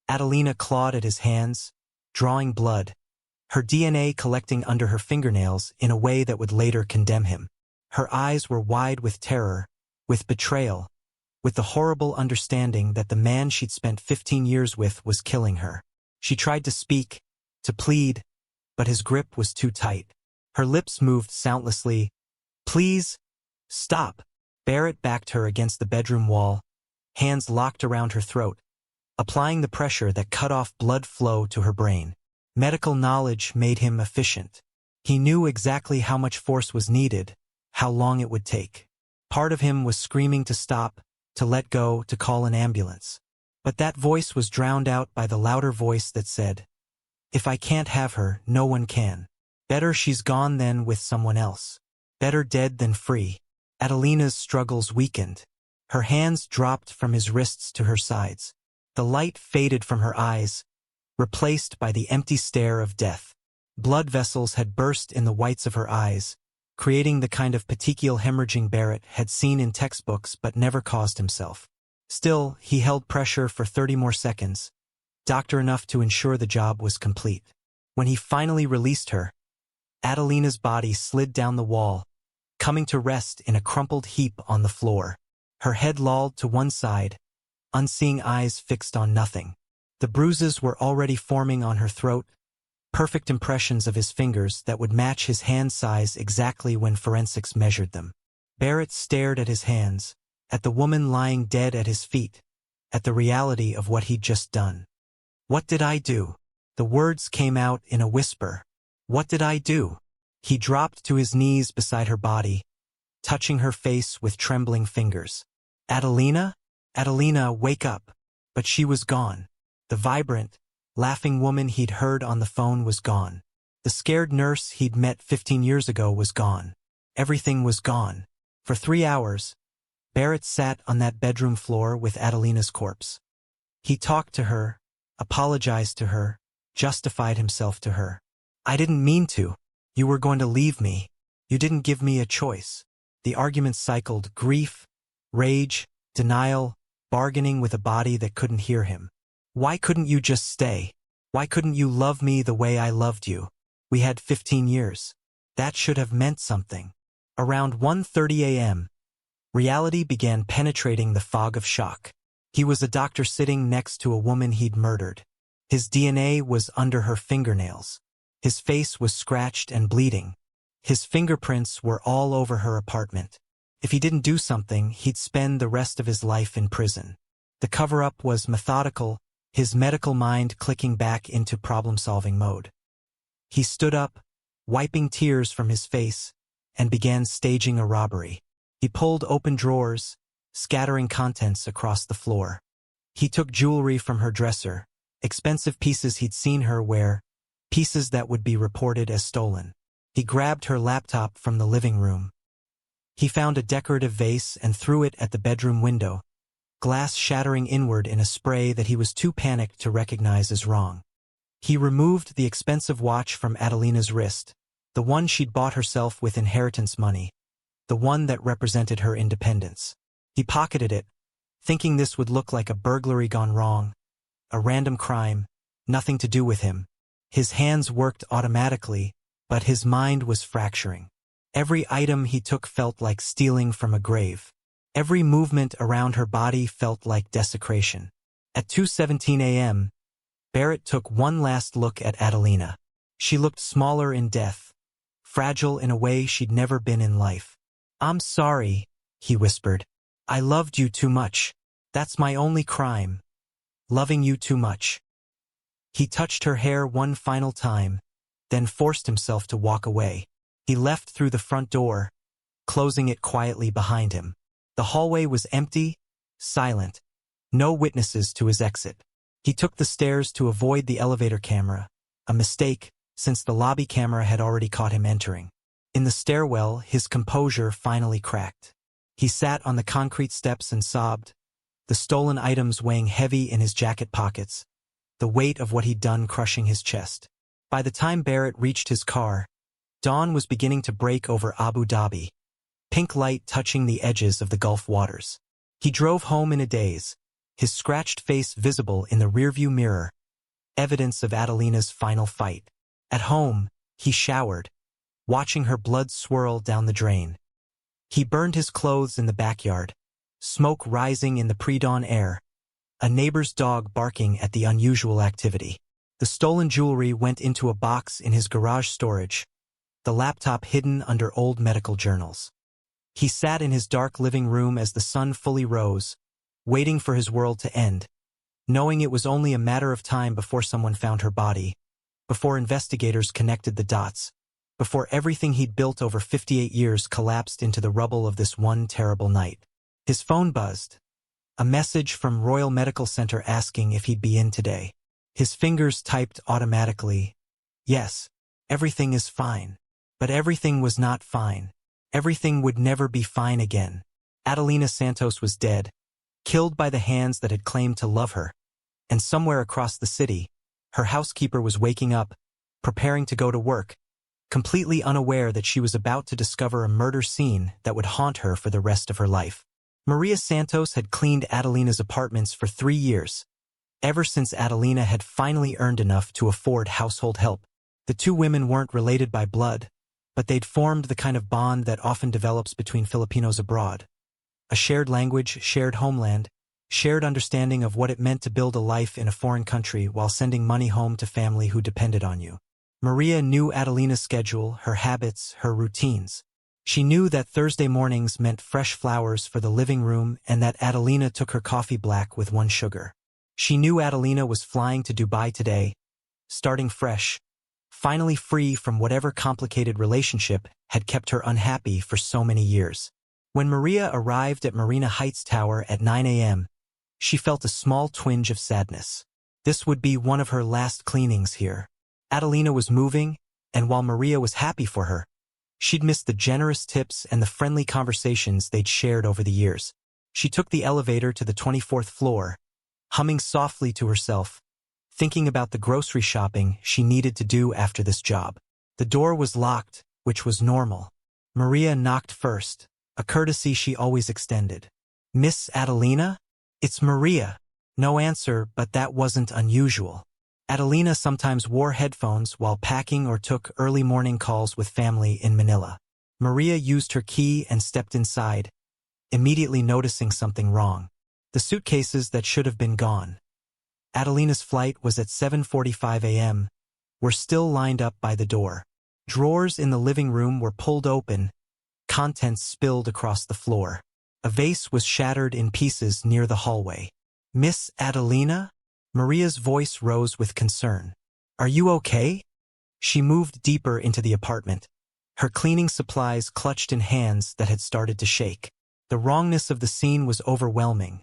Speaker 1: Adelina clawed at his hands, drawing blood, her DNA collecting under her fingernails in a way that would later condemn him. Her eyes were wide with terror, with betrayal, with the horrible understanding that the man she'd spent 15 years with was killing her. She tried to speak, to plead, but his grip was too tight. Her lips moved soundlessly. "Please, stop." Barrett backed her against the bedroom wall, hands locked around her throat, applying the pressure that cut off blood flow to her brain. Medical knowledge made him efficient. He knew exactly how much force was needed, how long it would take. Part of him was screaming to stop, to let go, to call an ambulance. But that voice was drowned out by the louder voice that said, "If I can't have her, no one can. Better she's gone than with someone else. Better dead than free." Adelina's struggles weakened. Her hands dropped from his wrists to her sides. The light faded from her eyes, replaced by the empty stare of death. Blood vessels had burst in the whites of her eyes, creating the kind of petechial hemorrhaging Barrett had seen in textbooks but never caused himself. Still, he held pressure for 30 more seconds, doctor enough to ensure the job was complete. When he finally released her, Adelina's body slid down the wall, coming to rest in a crumpled heap on the floor. Her head lolled to one side, unseeing eyes fixed on nothing. The bruises were already forming on her throat, perfect impressions of his fingers that would match his hand size exactly when forensics measured them. Barrett stared at his hands, at the woman lying dead at his feet, at the reality of what he'd just done. "What did I do?" The words came out in a whisper. "What did I do?" He dropped to his knees beside her body, touching her face with trembling fingers. "Adelina? Adelina, wake up." But she was gone. The vibrant, laughing woman he'd heard on the phone was gone. The scared nurse he'd met 15 years ago was gone. Everything was gone. For 3 hours, Barrett sat on that bedroom floor with Adelina's corpse. He talked to her, apologized to her, justified himself to her. "I didn't mean to. You were going to leave me. You didn't give me a choice." The arguments cycled: grief, rage, denial, bargaining with a body that couldn't hear him. "Why couldn't you just stay? Why couldn't you love me the way I loved you? We had 15 years. That should have meant something." Around 1:30 a.m., reality began penetrating the fog of shock. He was a doctor sitting next to a woman he'd murdered. His DNA was under her fingernails. His face was scratched and bleeding. His fingerprints were all over her apartment. If he didn't do something, he'd spend the rest of his life in prison. The cover-up was methodical, his medical mind clicking back into problem-solving mode. He stood up, wiping tears from his face, and began staging a robbery. He pulled open drawers, scattering contents across the floor. He took jewelry from her dresser, expensive pieces he'd seen her wear, pieces that would be reported as stolen. He grabbed her laptop from the living room. He found a decorative vase and threw it at the bedroom window, glass shattering inward in a spray that he was too panicked to recognize as wrong. He removed the expensive watch from Adelina's wrist, the one she'd bought herself with inheritance money, the one that represented her independence. He pocketed it, thinking this would look like a burglary gone wrong, a random crime, nothing to do with him. His hands worked automatically, but his mind was fracturing. Every item he took felt like stealing from a grave. Every movement around her body felt like desecration. At 2:17 a.m., Barrett took one last look at Adelina. She looked smaller in death, fragile in a way she'd never been in life. "I'm sorry," he whispered. "I loved you too much. That's my only crime. Loving you too much." He touched her hair one final time, then forced himself to walk away. He left through the front door, closing it quietly behind him. The hallway was empty, silent, no witnesses to his exit. He took the stairs to avoid the elevator camera, a mistake since the lobby camera had already caught him entering. In the stairwell, his composure finally cracked. He sat on the concrete steps and sobbed, the stolen items weighing heavy in his jacket pockets, the weight of what he'd done crushing his chest. By the time Barrett reached his car, dawn was beginning to break over Abu Dhabi, pink light touching the edges of the Gulf waters. He drove home in a daze, his scratched face visible in the rearview mirror, evidence of Adelina's final fight. At home, he showered, watching her blood swirl down the drain. He burned his clothes in the backyard, smoke rising in the pre-dawn air, a neighbor's dog barking at the unusual activity. The stolen jewelry went into a box in his garage storage, the laptop hidden under old medical journals. He sat in his dark living room as the sun fully rose, waiting for his world to end, knowing it was only a matter of time before someone found her body, before investigators connected the dots, before everything he'd built over 58 years collapsed into the rubble of this one terrible night. His phone buzzed, a message from Royal Medical Center asking if he'd be in today. His fingers typed automatically, "Yes, everything is fine." But everything was not fine. Everything would never be fine again. Adelina Santos was dead, killed by the hands that had claimed to love her. And somewhere across the city, her housekeeper was waking up, preparing to go to work, completely unaware that she was about to discover a murder scene that would haunt her for the rest of her life. Maria Santos had cleaned Adelina's apartments for 3 years, ever since Adelina had finally earned enough to afford household help. The two women weren't related by blood, but they'd formed the kind of bond that often develops between Filipinos abroad. A shared language, shared homeland, shared understanding of what it meant to build a life in a foreign country while sending money home to family who depended on you. Maria knew Adelina's schedule, her habits, her routines. She knew that Thursday mornings meant fresh flowers for the living room and that Adelina took her coffee black with 1 sugar. She knew Adelina was flying to Dubai today, starting fresh, finally free from whatever complicated relationship had kept her unhappy for so many years. When Maria arrived at Marina Heights Tower at 9 a.m., she felt a small twinge of sadness. This would be one of her last cleanings here. Adelina was moving, and while Maria was happy for her, she'd missed the generous tips and the friendly conversations they'd shared over the years. She took the elevator to the 24th floor, humming softly to herself, thinking about the grocery shopping she needed to do after this job. The door was locked, which was normal. Maria knocked first, a courtesy she always extended. "Miss Adelina?" "It's Maria." No answer, but that wasn't unusual. Adelina sometimes wore headphones while packing or took early morning calls with family in Manila. Maria used her key and stepped inside, immediately noticing something wrong. The suitcases that should have been gone. Adelina's flight was at 7:45 a.m., were still lined up by the door. Drawers in the living room were pulled open, contents spilled across the floor. A vase was shattered in pieces near the hallway. "Miss Adelina?" Maria's voice rose with concern. "Are you okay?" She moved deeper into the apartment, her cleaning supplies clutched in hands that had started to shake. The wrongness of the scene was overwhelming.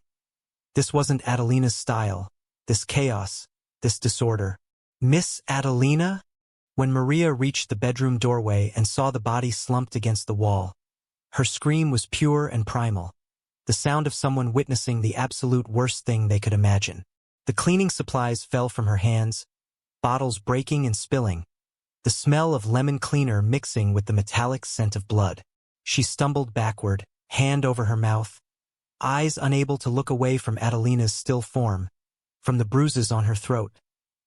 Speaker 1: This wasn't Adelina's style, this chaos, this disorder. "Miss Adelina?" When Maria reached the bedroom doorway and saw the body slumped against the wall, her scream was pure and primal, the sound of someone witnessing the absolute worst thing they could imagine. The cleaning supplies fell from her hands, bottles breaking and spilling, the smell of lemon cleaner mixing with the metallic scent of blood. She stumbled backward, hand over her mouth, eyes unable to look away from Adelina's still form, from the bruises on her throat,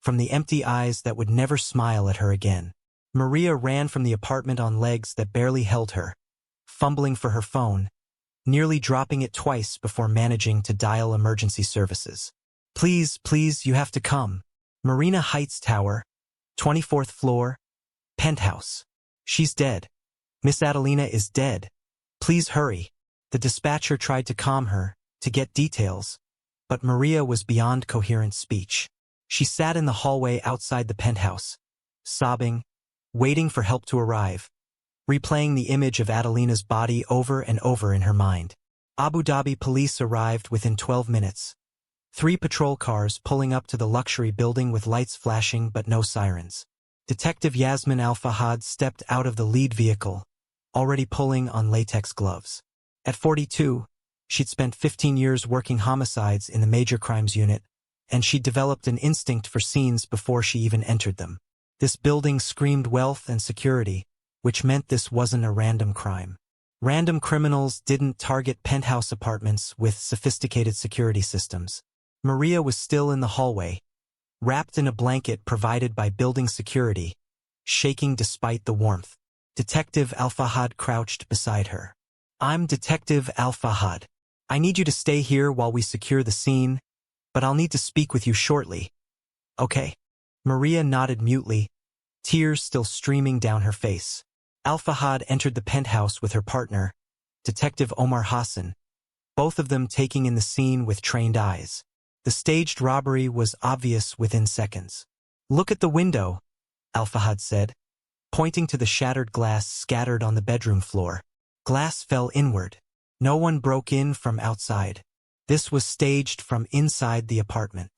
Speaker 1: from the empty eyes that would never smile at her again. Maria ran from the apartment on legs that barely held her, fumbling for her phone, nearly dropping it twice before managing to dial emergency services. "Please, please, you have to come. Marina Heights Tower, 24th floor, penthouse. She's dead. Miss Adelina is dead. Please hurry." The dispatcher tried to calm her, to get details, but Maria was beyond coherent speech. She sat in the hallway outside the penthouse, sobbing, waiting for help to arrive, replaying the image of Adelina's body over and over in her mind. Abu Dhabi police arrived within 12 minutes. 3 patrol cars pulling up to the luxury building with lights flashing but no sirens. Detective Yasmin Al-Fahad stepped out of the lead vehicle, already pulling on latex gloves. At 42, she'd spent 15 years working homicides in the major crimes unit, and she'd developed an instinct for scenes before she even entered them. This building screamed wealth and security, which meant this wasn't a random crime. Random criminals didn't target penthouse apartments with sophisticated security systems. Maria was still in the hallway, wrapped in a blanket provided by building security, shaking despite the warmth. Detective Al-Fahad crouched beside her. "I'm Detective Al-Fahad. I need you to stay here while we secure the scene, but I'll need to speak with you shortly. Okay?" Maria nodded mutely, tears still streaming down her face. Al-Fahad entered the penthouse with her partner, Detective Omar Hassan, both of them taking in the scene with trained eyes. The staged robbery was obvious within seconds. "Look at the window," Al-Fahad said, pointing to the shattered glass scattered on the bedroom floor. Glass fell inward. No one broke in from outside. This was staged from inside the apartment.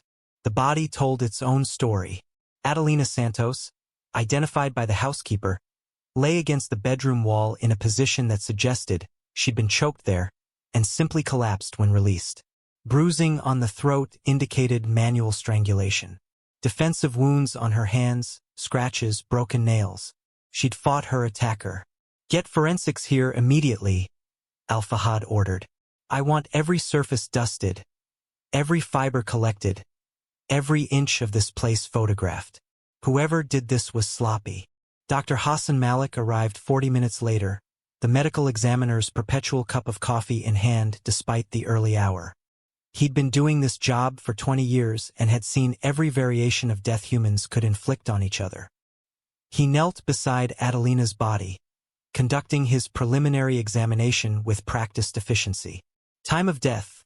Speaker 1: The body told its own story. Adelina Santos, identified by the housekeeper, lay against the bedroom wall in a position that suggested she'd been choked there and simply collapsed when released. Bruising on the throat indicated manual strangulation. Defensive wounds on her hands, scratches, broken nails. She'd fought her attacker. "Get forensics here immediately," Al-Fahad ordered. "I want every surface dusted, every fiber collected, every inch of this place photographed. Whoever did this was sloppy." Dr. Hassan Malik arrived 40 minutes later, the medical examiner's perpetual cup of coffee in hand despite the early hour. He'd been doing this job for 20 years and had seen every variation of death humans could inflict on each other. He knelt beside Adelina's body, conducting his preliminary examination with practiced efficiency. "Time of death.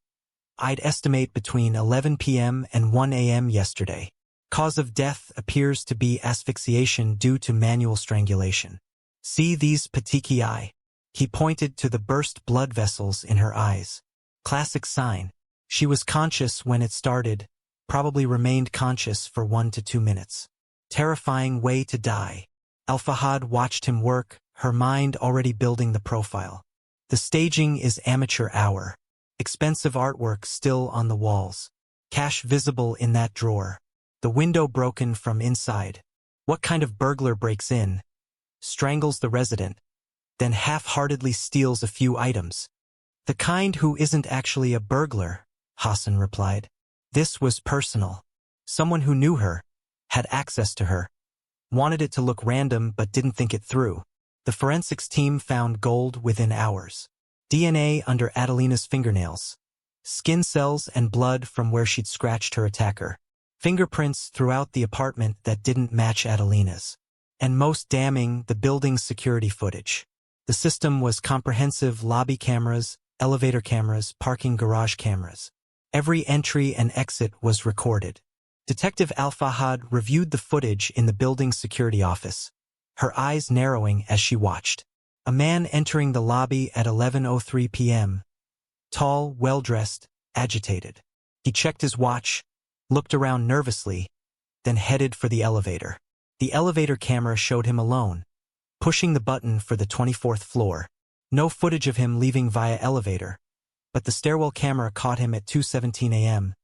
Speaker 1: I'd estimate between 11 p.m. and 1 a.m. yesterday. Cause of death appears to be asphyxiation due to manual strangulation. See these petechiae?" He pointed to the burst blood vessels in her eyes. Classic sign. She was conscious when it started, probably remained conscious for 1 to 2 minutes. Terrifying way to die. Al-Fahad watched him work, her mind already building the profile. The staging is amateur hour. Expensive artwork still on the walls. Cash visible in that drawer. The window broken from inside. What kind of burglar breaks in, strangles the resident, then half-heartedly steals a few items? "The kind who isn't actually a burglar," Hassan replied. "This was personal. Someone who knew her, had access to her, wanted it to look random but didn't think it through." The forensics team found gold within hours. DNA under Adelina's fingernails. Skin cells and blood from where she'd scratched her attacker. Fingerprints throughout the apartment that didn't match Adelina's. And most damning, the building's security footage. The system was comprehensive: lobby cameras, elevator cameras, parking garage cameras. Every entry and exit was recorded. Detective Al-Fahad reviewed the footage in the building's security office, her eyes narrowing as she watched. A man entering the lobby at 11:03 p.m. Tall, well-dressed, agitated. He checked his watch, looked around nervously, then headed for the elevator. The elevator camera showed him alone, pushing the button for the 24th floor. No footage of him leaving via elevator, but the stairwell camera caught him at 2:17 a.m.,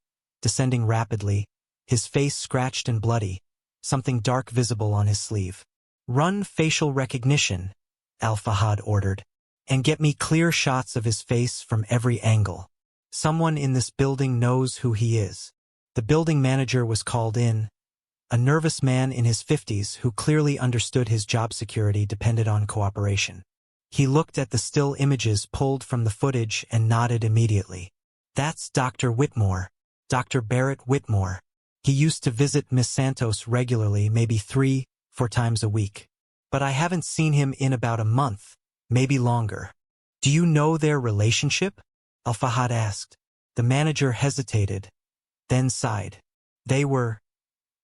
Speaker 1: descending rapidly, his face scratched and bloody, something dark visible on his sleeve. "Run facial recognition," Al-Fahad ordered, "and get me clear shots of his face from every angle. Someone in this building knows who he is." The building manager was called in, a nervous man in his 50s who clearly understood his job security depended on cooperation. He looked at the still images pulled from the footage and nodded immediately. "That's Dr. Whitmore, Dr. Barrett Whitmore. He used to visit Miss Santos regularly, maybe 3-4 times a week. But I haven't seen him in about a month, maybe longer." "Do you know their relationship?" Al-Fahad asked. The manager hesitated, then sighed. "They were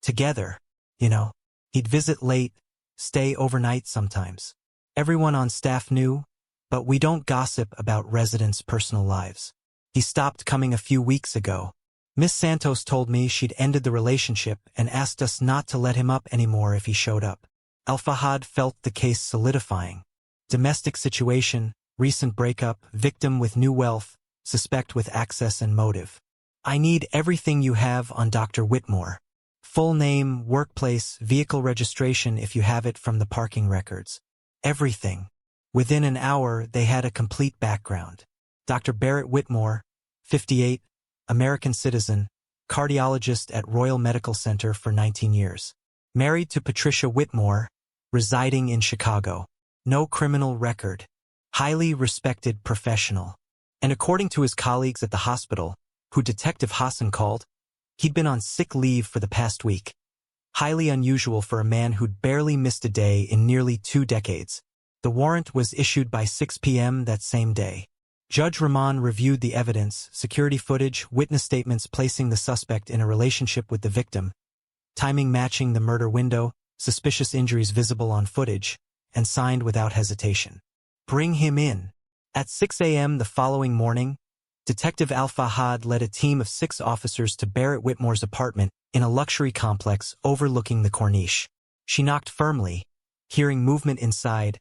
Speaker 1: together, you know. He'd visit late, stay overnight sometimes. Everyone on staff knew, but we don't gossip about residents' personal lives. He stopped coming a few weeks ago. Miss Santos told me she'd ended the relationship and asked us not to let him up anymore if he showed up." Al-Fahad felt the case solidifying. Domestic situation, recent breakup, victim with new wealth, suspect with access and motive. "I need everything you have on Dr. Whitmore. Full name, workplace, vehicle registration if you have it from the parking records. Everything." Within an hour, they had a complete background. Dr. Barrett Whitmore, 58, American citizen, cardiologist at Royal Medical Center for 19 years. Married to Patricia Whitmore, residing in Chicago. No criminal record. Highly respected professional. And according to his colleagues at the hospital, who Detective Hassan called, he'd been on sick leave for the past week. Highly unusual for a man who'd barely missed a day in nearly 2 decades. The warrant was issued by 6 p.m. that same day. Judge Rahman reviewed the evidence, security footage, witness statements placing the suspect in a relationship with the victim, timing matching the murder window, suspicious injuries visible on footage, and signed without hesitation. Bring him in. At 6 a.m. the following morning, Detective Al-Fahad led a team of 6 officers to Barrett Whitmore's apartment in a luxury complex overlooking the Corniche. She knocked firmly, hearing movement inside,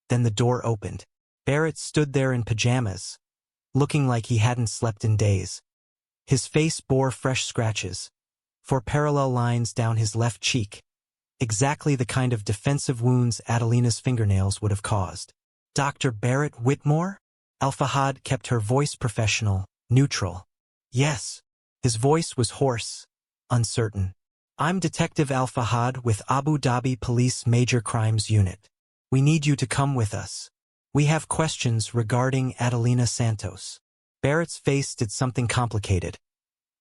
Speaker 1: then the door opened. Barrett stood there in pajamas, looking like he hadn't slept in days. His face bore fresh scratches, 4 parallel lines down his left cheek, exactly the kind of defensive wounds Adelina's fingernails would have caused. Dr. Barrett Whitmore? Al-Fahad kept her voice professional, neutral. Yes. His voice was hoarse, uncertain. I'm Detective Al-Fahad with Abu Dhabi Police Major Crimes Unit. We need you to come with us. We have questions regarding Adelina Santos. Barrett's face did something complicated.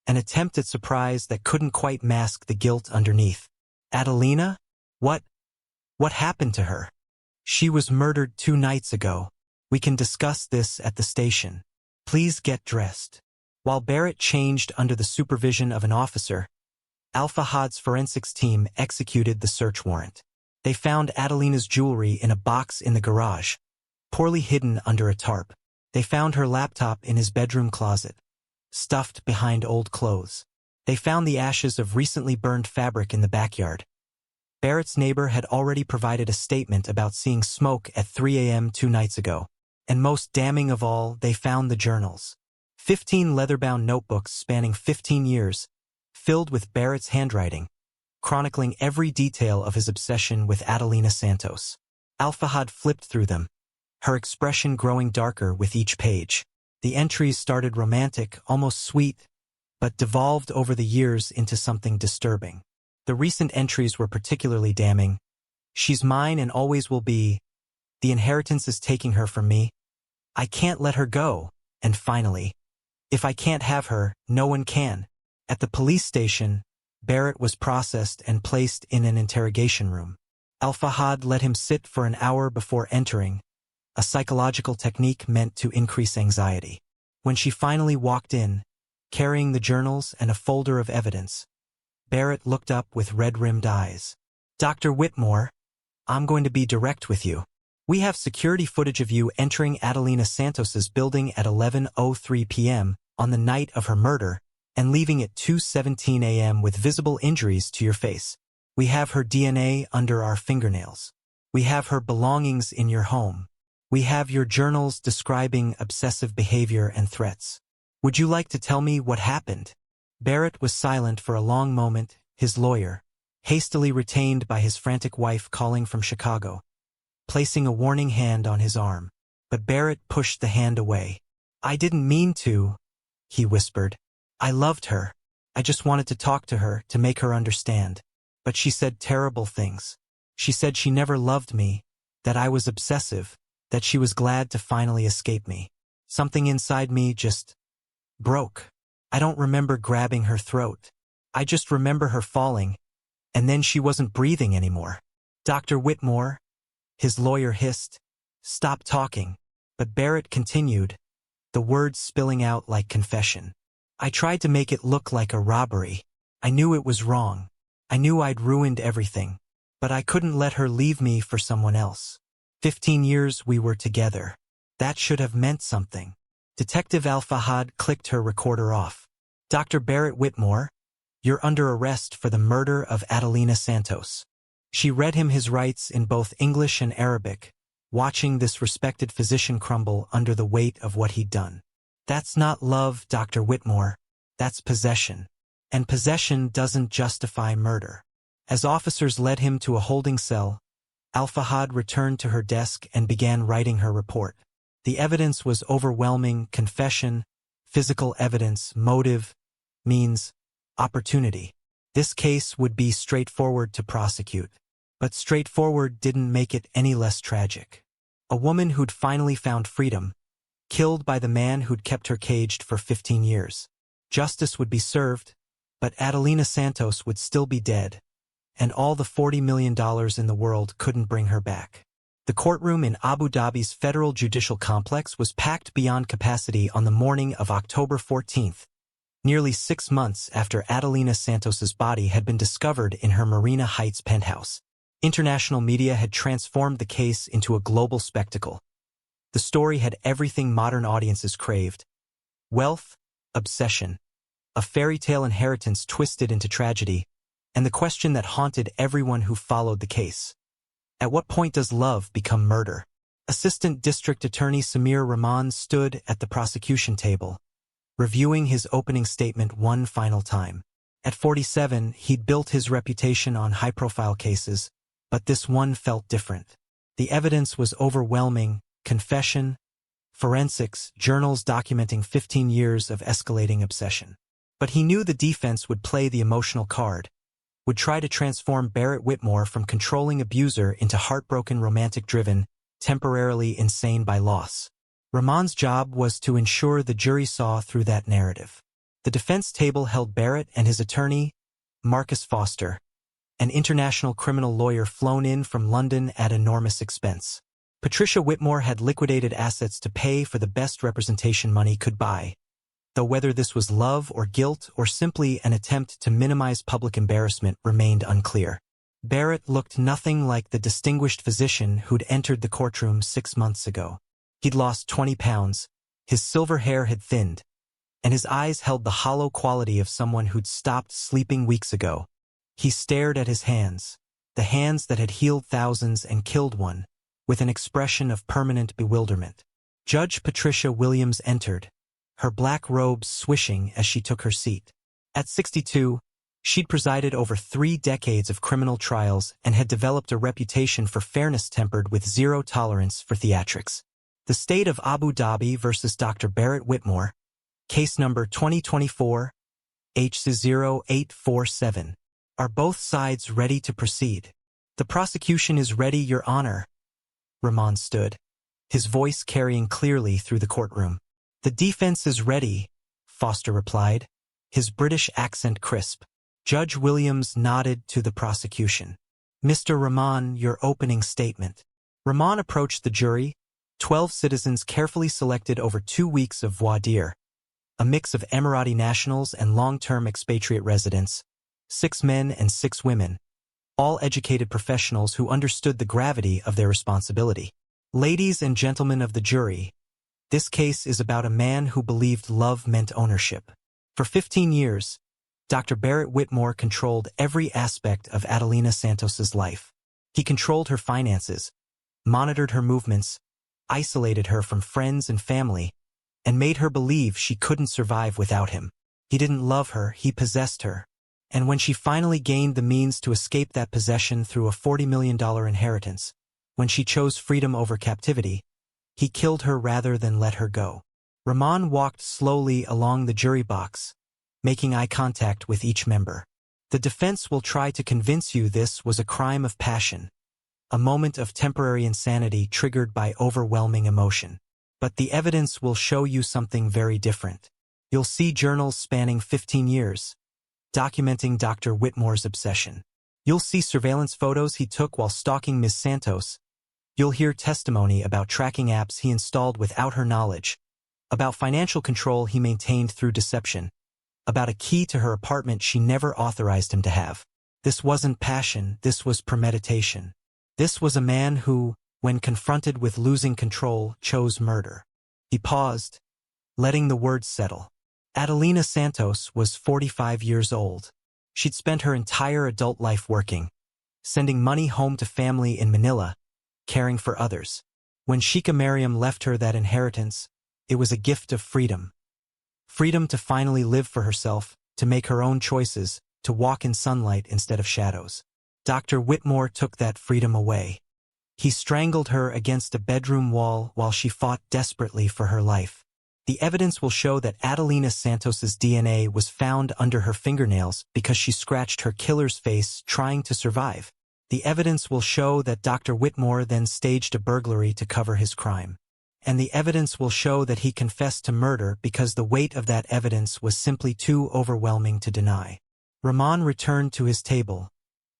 Speaker 1: An attempt at surprise that couldn't quite mask the guilt underneath. Adelina? What happened to her? She was murdered 2 nights ago. We can discuss this at the station. Please get dressed. While Barrett changed under the supervision of an officer, Al-Fahad's forensics team executed the search warrant. They found Adelina's jewelry in a box in the garage, poorly hidden under a tarp. They found her laptop in his bedroom closet, stuffed behind old clothes. They found the ashes of recently burned fabric in the backyard. Barrett's neighbor had already provided a statement about seeing smoke at 3 a.m. 2 nights ago. And most damning of all, they found the journals. 15 leather-bound notebooks spanning 15 years, filled with Barrett's handwriting, chronicling every detail of his obsession with Adelina Santos. Al-Fahad flipped through them, her expression growing darker with each page. The entries started romantic, almost sweet, but devolved over the years into something disturbing. The recent entries were particularly damning. She's mine and always will be. The inheritance is taking her from me. I can't let her go. And finally, if I can't have her, no one can. At the police station, Barrett was processed and placed in an interrogation room. Al-Fahad let him sit for an hour before entering, a psychological technique meant to increase anxiety. When she finally walked in, carrying the journals and a folder of evidence, Barrett looked up with red-rimmed eyes. Dr. Whitmore, I'm going to be direct with you. We have security footage of you entering Adelina Santos's building at 11:03 p.m. on the night of her murder and leaving at 2:17 a.m. with visible injuries to your face. We have her DNA under our fingernails. We have her belongings in your home. We have your journals describing obsessive behavior and threats. Would you like to tell me what happened? Barrett was silent for a long moment, his lawyer, hastily retained by his frantic wife calling from Chicago, placing a warning hand on his arm. But Barrett pushed the hand away. I didn't mean to, he whispered. I loved her. I just wanted to talk to her, to make her understand. But she said terrible things. She said she never loved me, that I was obsessive, that she was glad to finally escape me. Something inside me just broke. I don't remember grabbing her throat. I just remember her falling, and then she wasn't breathing anymore. Dr. Whitmore, his lawyer hissed, stop talking. But Barrett continued, the words spilling out like confession. I tried to make it look like a robbery. I knew it was wrong. I knew I'd ruined everything. But I couldn't let her leave me for someone else. 15 years we were together. That should have meant something. Detective Al-Fahad clicked her recorder off. Dr. Barrett Whitmore, you're under arrest for the murder of Adelina Santos. She read him his rights in both English and Arabic, watching this respected physician crumble under the weight of what he'd done. That's not love, Dr. Whitmore. That's possession. And possession doesn't justify murder. As officers led him to a holding cell, Al-Fahad returned to her desk and began writing her report. The evidence was overwhelming: confession, physical evidence, motive, means, opportunity. This case would be straightforward to prosecute. But straightforward didn't make it any less tragic. A woman who'd finally found freedom, killed by the man who'd kept her caged for 15 years. Justice would be served, but Adelina Santos would still be dead, and all the $40 million in the world couldn't bring her back. The courtroom in Abu Dhabi's Federal Judicial Complex was packed beyond capacity on the morning of October 14th, nearly 6 months after Adelina Santos's body had been discovered in her Marina Heights penthouse. International media had transformed the case into a global spectacle. The story had everything modern audiences craved: wealth, obsession, a fairy tale inheritance twisted into tragedy, and the question that haunted everyone who followed the case: at what point does love become murder? Assistant District Attorney Samir Rahman stood at the prosecution table, reviewing his opening statement one final time. At 47, he'd built his reputation on high-profile cases, but this one felt different. The evidence was overwhelming: confession, forensics, journals documenting 15 years of escalating obsession. But he knew the defense would play the emotional card, would try to transform Barrett Whitmore from controlling abuser into heartbroken romantic-driven, temporarily insane by loss. Rahman's job was to ensure the jury saw through that narrative. The defense table held Barrett and his attorney, Marcus Foster, an international criminal lawyer flown in from London at enormous expense. Patricia Whitmore had liquidated assets to pay for the best representation money could buy, though whether this was love or guilt or simply an attempt to minimize public embarrassment remained unclear. Barrett looked nothing like the distinguished physician who'd entered the courtroom 6 months ago. He'd lost 20 pounds, his silver hair had thinned, and his eyes held the hollow quality of someone who'd stopped sleeping weeks ago. He stared at his hands, the hands that had healed thousands and killed one, with an expression of permanent bewilderment. Judge Patricia Williams entered, her black robes swishing as she took her seat. At 62, she'd presided over 3 decades of criminal trials and had developed a reputation for fairness tempered with zero tolerance for theatrics. The State of Abu Dhabi versus Dr. Barrett Whitmore, case number 2024, H0847. Are both sides ready to proceed? The prosecution is ready, Your Honor. Rahman stood, his voice carrying clearly through the courtroom. The defense is ready, Foster replied, his British accent crisp. Judge Williams nodded to the prosecution. Mr. Rahman, your opening statement. Rahman approached the jury, 12 citizens carefully selected over 2 weeks of voir dire, a mix of Emirati nationals and long-term expatriate residents, 6 men and 6 women, all educated professionals who understood the gravity of their responsibility. Ladies and gentlemen of the jury, this case is about a man who believed love meant ownership. For 15 years, Dr. Barrett Whitmore controlled every aspect of Adelina Santos's life. He controlled her finances, monitored her movements, isolated her from friends and family, and made her believe she couldn't survive without him. He didn't love her, he possessed her. And when she finally gained the means to escape that possession through a $40 million inheritance, when she chose freedom over captivity, he killed her rather than let her go. Rahman walked slowly along the jury box, making eye contact with each member. The defense will try to convince you this was a crime of passion, a moment of temporary insanity triggered by overwhelming emotion. But the evidence will show you something very different. You'll see journals spanning 15 years, documenting Dr. Whitmore's obsession. You'll see surveillance photos he took while stalking Ms. Santos. You'll hear testimony about tracking apps he installed without her knowledge, about financial control he maintained through deception, about a key to her apartment she never authorized him to have. This wasn't passion, this was premeditation. This was a man who, when confronted with losing control, chose murder. He paused, letting the words settle. Adelina Santos was 45 years old. She'd spent her entire adult life working, sending money home to family in Manila, caring for others. When Sheikha Mariam left her that inheritance, it was a gift of freedom. Freedom to finally live for herself, to make her own choices, to walk in sunlight instead of shadows. Dr. Whitmore took that freedom away. He strangled her against a bedroom wall while she fought desperately for her life. The evidence will show that Adelina Santos's DNA was found under her fingernails because she scratched her killer's face trying to survive. The evidence will show that Dr. Whitmore then staged a burglary to cover his crime. And the evidence will show that he confessed to murder because the weight of that evidence was simply too overwhelming to deny. Rahman returned to his table,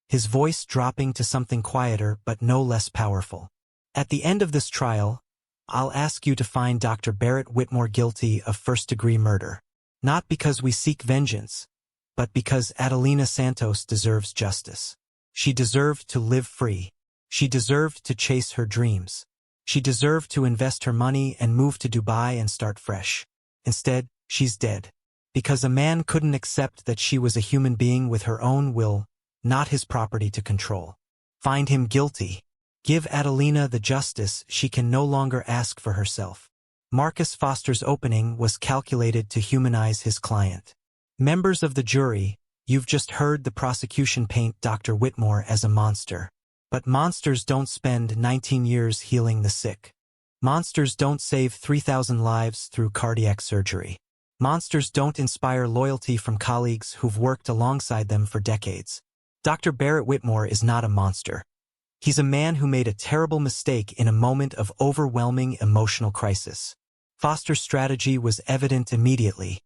Speaker 1: his voice dropping to something quieter but no less powerful. At the end of this trial, I'll ask you to find Dr. Barrett Whitmore guilty of first-degree murder. Not because we seek vengeance, but because Adelina Santos deserves justice. She deserved to live free. She deserved to chase her dreams. She deserved to invest her money and move to Dubai and start fresh. Instead, she's dead. Because a man couldn't accept that she was a human being with her own will, not his property to control. Find him guilty. Give Adelina the justice she can no longer ask for herself. Marcus Foster's opening was calculated to humanize his client. Members of the jury, you've just heard the prosecution paint Dr. Whitmore as a monster. But monsters don't spend 19 years healing the sick. Monsters don't save 3,000 lives through cardiac surgery. Monsters don't inspire loyalty from colleagues who've worked alongside them for decades. Dr. Barrett Whitmore is not a monster. He's a man who made a terrible mistake in a moment of overwhelming emotional crisis. Foster's strategy was evident immediately.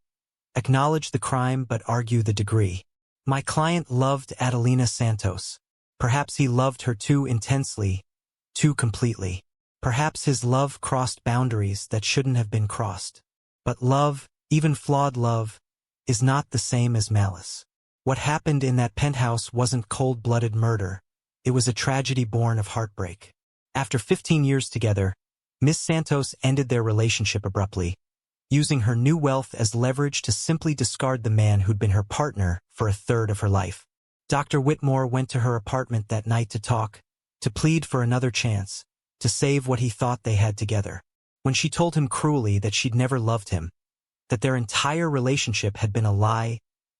Speaker 1: Acknowledge the crime but argue the degree. My client loved Adelina Santos. Perhaps he loved her too intensely, too completely. Perhaps his love crossed boundaries that shouldn't have been crossed. But love, even flawed love, is not the same as malice. What happened in that penthouse wasn't cold-blooded murder. It was a tragedy born of heartbreak. After 15 years together, Miss Santos ended their relationship abruptly, using her new wealth as leverage to simply discard the man who'd been her partner for a third of her life. Dr. Whitmore went to her apartment that night to talk, to plead for another chance, to save what he thought they had together. When she told him cruelly that she'd never loved him, that their entire relationship had been a lie,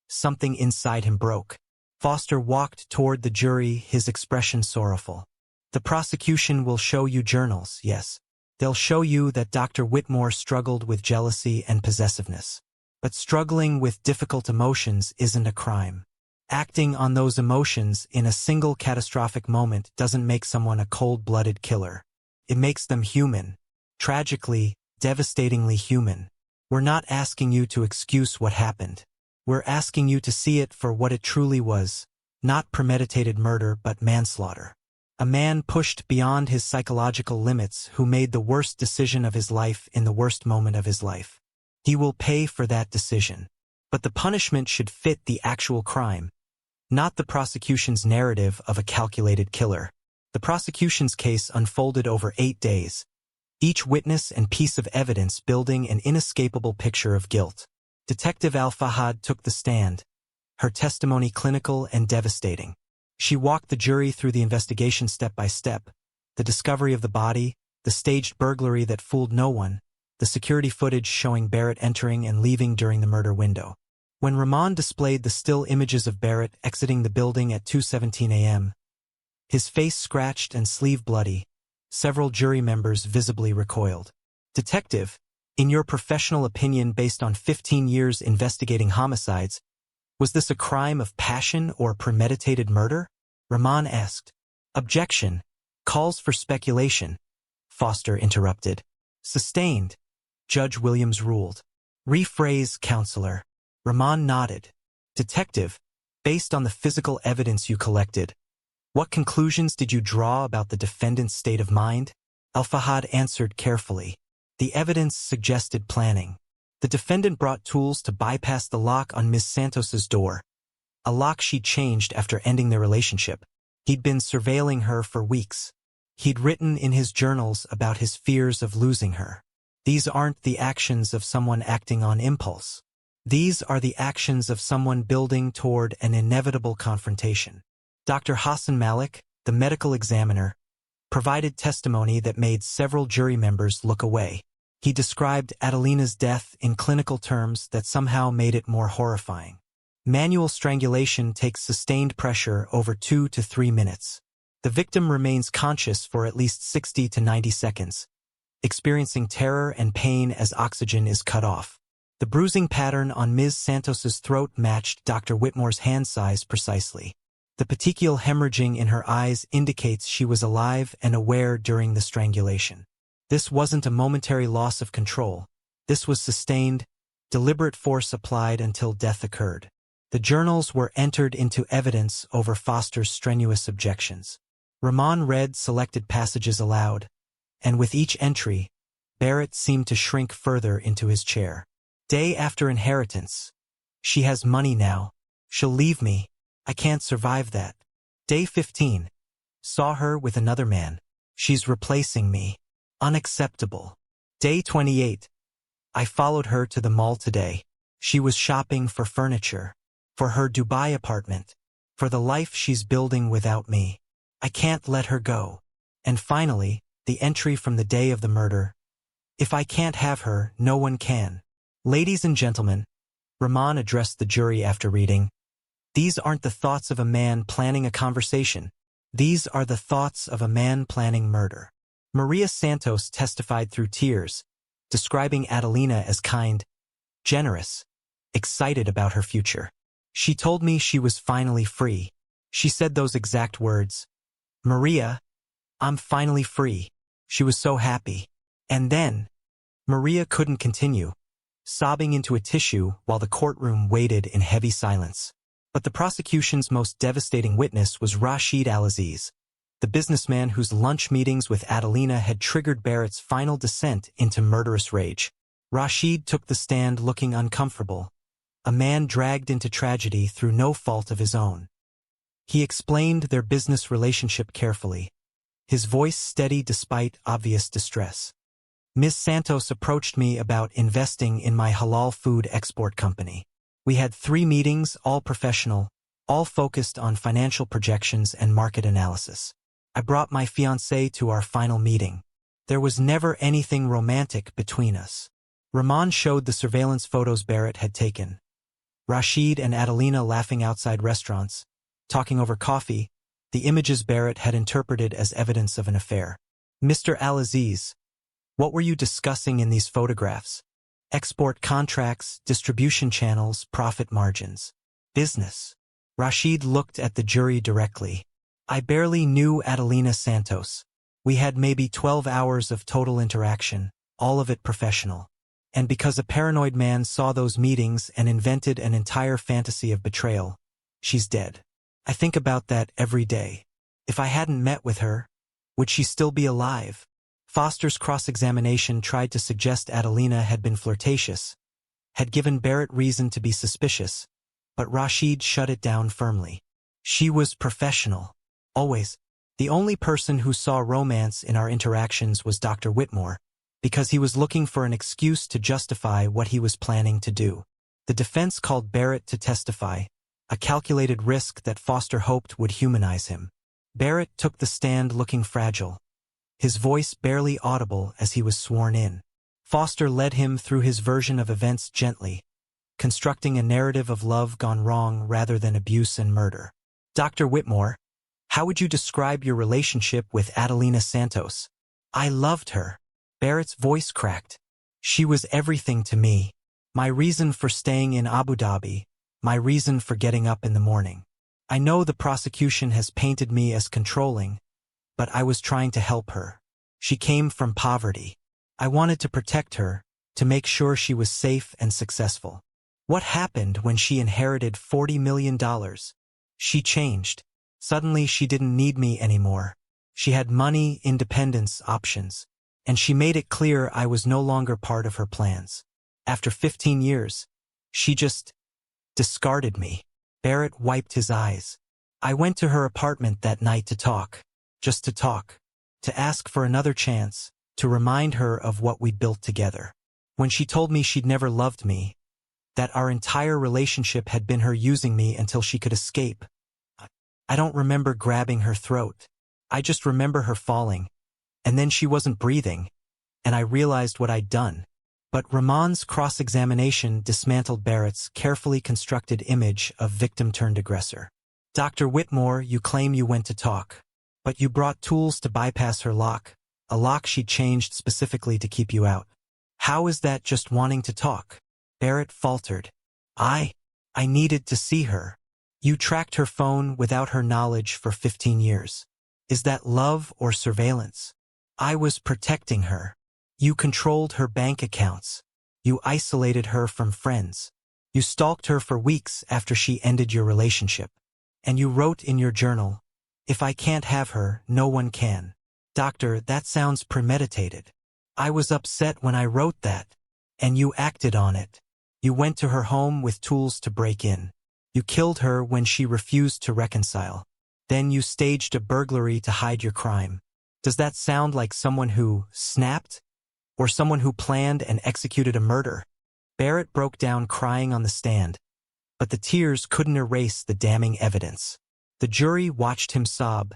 Speaker 1: something inside him broke. Foster walked toward the jury, his expression sorrowful. The prosecution will show you journals, yes. They'll show you that Dr. Whitmore struggled with jealousy and possessiveness. But struggling with difficult emotions isn't a crime. Acting on those emotions in a single catastrophic moment doesn't make someone a cold-blooded killer. It makes them human. Tragically, devastatingly human. We're not asking you to excuse what happened. We're asking you to see it for what it truly was, not premeditated murder but manslaughter. A man pushed beyond his psychological limits who made the worst decision of his life in the worst moment of his life. He will pay for that decision. But the punishment should fit the actual crime, not the prosecution's narrative of a calculated killer. The prosecution's case unfolded over 8 days, each witness and piece of evidence building an inescapable picture of guilt. Detective Al-Fahad took the stand, her testimony clinical and devastating. She walked the jury through the investigation step by step, the discovery of the body, the staged burglary that fooled no one, the security footage showing Barrett entering and leaving during the murder window. When Rahman displayed the still images of Barrett exiting the building at 2:17 a.m., his face scratched and sleeve bloody, several jury members visibly recoiled. Detective, in your professional opinion based on 15 years investigating homicides, was this a crime of passion or premeditated murder? Rahman asked. Objection. Calls for speculation. Foster interrupted. Sustained. Judge Williams ruled. Rephrase, counselor. Rahman nodded. Detective, based on the physical evidence you collected, what conclusions did you draw about the defendant's state of mind? Al-Fahad answered carefully. The evidence suggested planning. The defendant brought tools to bypass the lock on Ms. Santos's door, a lock she changed after ending their relationship. He'd been surveilling her for weeks. He'd written in his journals about his fears of losing her. These aren't the actions of someone acting on impulse. These are the actions of someone building toward an inevitable confrontation. Dr. Hassan Malik, the medical examiner, provided testimony that made several jury members look away. He described Adelina's death in clinical terms that somehow made it more horrifying. Manual strangulation takes sustained pressure over 2 to 3 minutes. The victim remains conscious for at least 60 to 90 seconds, experiencing terror and pain as oxygen is cut off. The bruising pattern on Ms. Santos's throat matched Dr. Whitmore's hand size precisely. The petechial hemorrhaging in her eyes indicates she was alive and aware during the strangulation. This wasn't a momentary loss of control. This was sustained, deliberate force applied until death occurred. The journals were entered into evidence over Foster's strenuous objections. Rahman read selected passages aloud, and with each entry, Barrett seemed to shrink further into his chair. Day after inheritance. She has money now. She'll leave me. I can't survive that. Day 15. Saw her with another man. She's replacing me. Unacceptable. Day 28. I followed her to the mall today. She was shopping for furniture. For her Dubai apartment. For the life she's building without me. I can't let her go. And finally, the entry from the day of the murder. If I can't have her, no one can. Ladies and gentlemen, Rahman addressed the jury after reading, these aren't the thoughts of a man planning a conversation. These are the thoughts of a man planning murder. Maria Santos testified through tears, describing Adelina as kind, generous, excited about her future. She told me she was finally free. She said those exact words. Maria, I'm finally free. She was so happy. And then, Maria couldn't continue, sobbing into a tissue while the courtroom waited in heavy silence. But the prosecution's most devastating witness was Rashid Al-Aziz, the businessman whose lunch meetings with Adelina had triggered Barrett's final descent into murderous rage. Rashid took the stand looking uncomfortable, a man dragged into tragedy through no fault of his own. He explained their business relationship carefully, his voice steady despite obvious distress. Ms. Santos approached me about investing in my halal food export company. We had 3 meetings, all professional, all focused on financial projections and market analysis. I brought my fiancée to our final meeting. There was never anything romantic between us. Rahman showed the surveillance photos Barrett had taken. Rashid and Adelina laughing outside restaurants, talking over coffee, the images Barrett had interpreted as evidence of an affair. Mr. Al-Aziz, what were you discussing in these photographs? Export contracts, distribution channels, profit margins. Business. Rashid looked at the jury directly. I barely knew Adelina Santos. We had maybe 12 hours of total interaction, all of it professional. And because a paranoid man saw those meetings and invented an entire fantasy of betrayal, she's dead. I think about that every day. If I hadn't met with her, would she still be alive? Foster's cross-examination tried to suggest Adelina had been flirtatious, had given Barrett reason to be suspicious, but Rashid shut it down firmly. She was professional. Always. The only person who saw romance in our interactions was Dr. Whitmore, because he was looking for an excuse to justify what he was planning to do. The defense called Barrett to testify, a calculated risk that Foster hoped would humanize him. Barrett took the stand looking fragile, his voice barely audible as he was sworn in. Foster led him through his version of events gently, constructing a narrative of love gone wrong rather than abuse and murder. Dr. Whitmore, how would you describe your relationship with Adelina Santos? I loved her. Barrett's voice cracked. She was everything to me. My reason for staying in Abu Dhabi, my reason for getting up in the morning. I know the prosecution has painted me as controlling, but I was trying to help her. She came from poverty. I wanted to protect her, to make sure she was safe and successful. What happened when she inherited $40 million? She changed. Suddenly she didn't need me anymore. She had money, independence, options. And she made it clear I was no longer part of her plans. After 15 years, she just discarded me. Barrett wiped his eyes. I went to her apartment that night to talk. Just to talk. To ask for another chance. To remind her of what we'd built together. When she told me she'd never loved me, that our entire relationship had been her using me until she could escape, I don't remember grabbing her throat. I just remember her falling. And then she wasn't breathing, and I realized what I'd done. But Rahman's cross-examination dismantled Barrett's carefully constructed image of victim-turned-aggressor. Dr. Whitmore, you claim you went to talk, but you brought tools to bypass her lock, a lock she changed specifically to keep you out. How is that just wanting to talk? Barrett faltered. I needed to see her. You tracked her phone without her knowledge for 15 years. Is that love or surveillance? I was protecting her. You controlled her bank accounts. You isolated her from friends. You stalked her for weeks after she ended your relationship. And you wrote in your journal, "If I can't have her, no one can." Doctor, that sounds premeditated. I was upset when I wrote that. And you acted on it. You went to her home with tools to break in. You killed her when she refused to reconcile. Then you staged a burglary to hide your crime. Does that sound like someone who snapped? Or someone who planned and executed a murder? Barrett broke down crying on the stand, but the tears couldn't erase the damning evidence. The jury watched him sob,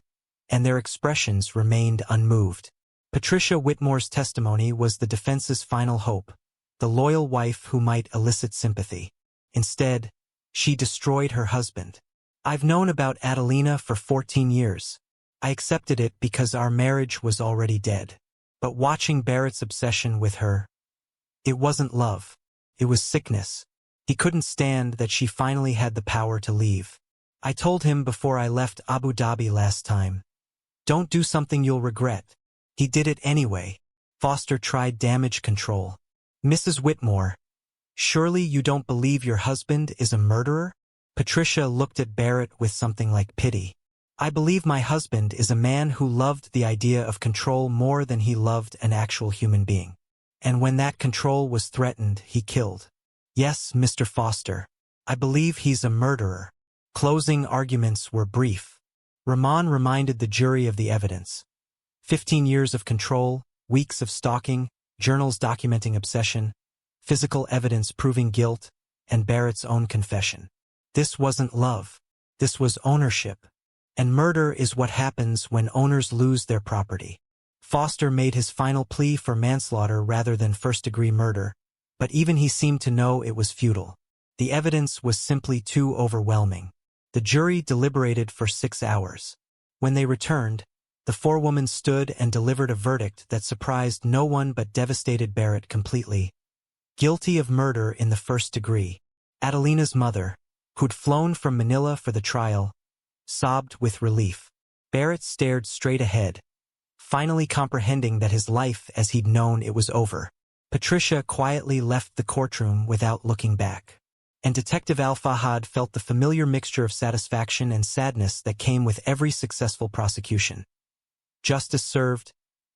Speaker 1: and their expressions remained unmoved. Patricia Whitmore's testimony was the defense's final hope, the loyal wife who might elicit sympathy. Instead, she destroyed her husband. I've known about Adelina for 14 years. I accepted it because our marriage was already dead. But watching Barrett's obsession with her, it wasn't love. It was sickness. He couldn't stand that she finally had the power to leave. I told him before I left Abu Dhabi last time, "Don't do something you'll regret." He did it anyway. Foster tried damage control. Mrs. Whitmore, surely you don't believe your husband is a murderer? Patricia looked at Barrett with something like pity. I believe my husband is a man who loved the idea of control more than he loved an actual human being. And when that control was threatened, he killed. Yes, Mr. Foster, I believe he's a murderer. Closing arguments were brief. Rahman reminded the jury of the evidence. 15 years of control, weeks of stalking, journals documenting obsession, physical evidence proving guilt, and Barrett's own confession. This wasn't love. This was ownership. And murder is what happens when owners lose their property. Foster made his final plea for manslaughter rather than first-degree murder, but even he seemed to know it was futile. The evidence was simply too overwhelming. The jury deliberated for 6 hours. When they returned, the forewoman stood and delivered a verdict that surprised no one but devastated Barrett completely. Guilty of murder in the first degree. Adelina's mother, who'd flown from Manila for the trial, sobbed with relief. Barrett stared straight ahead, finally comprehending that his life as he'd known it was over. Patricia quietly left the courtroom without looking back. And Detective Al-Fahad felt the familiar mixture of satisfaction and sadness that came with every successful prosecution. Justice served,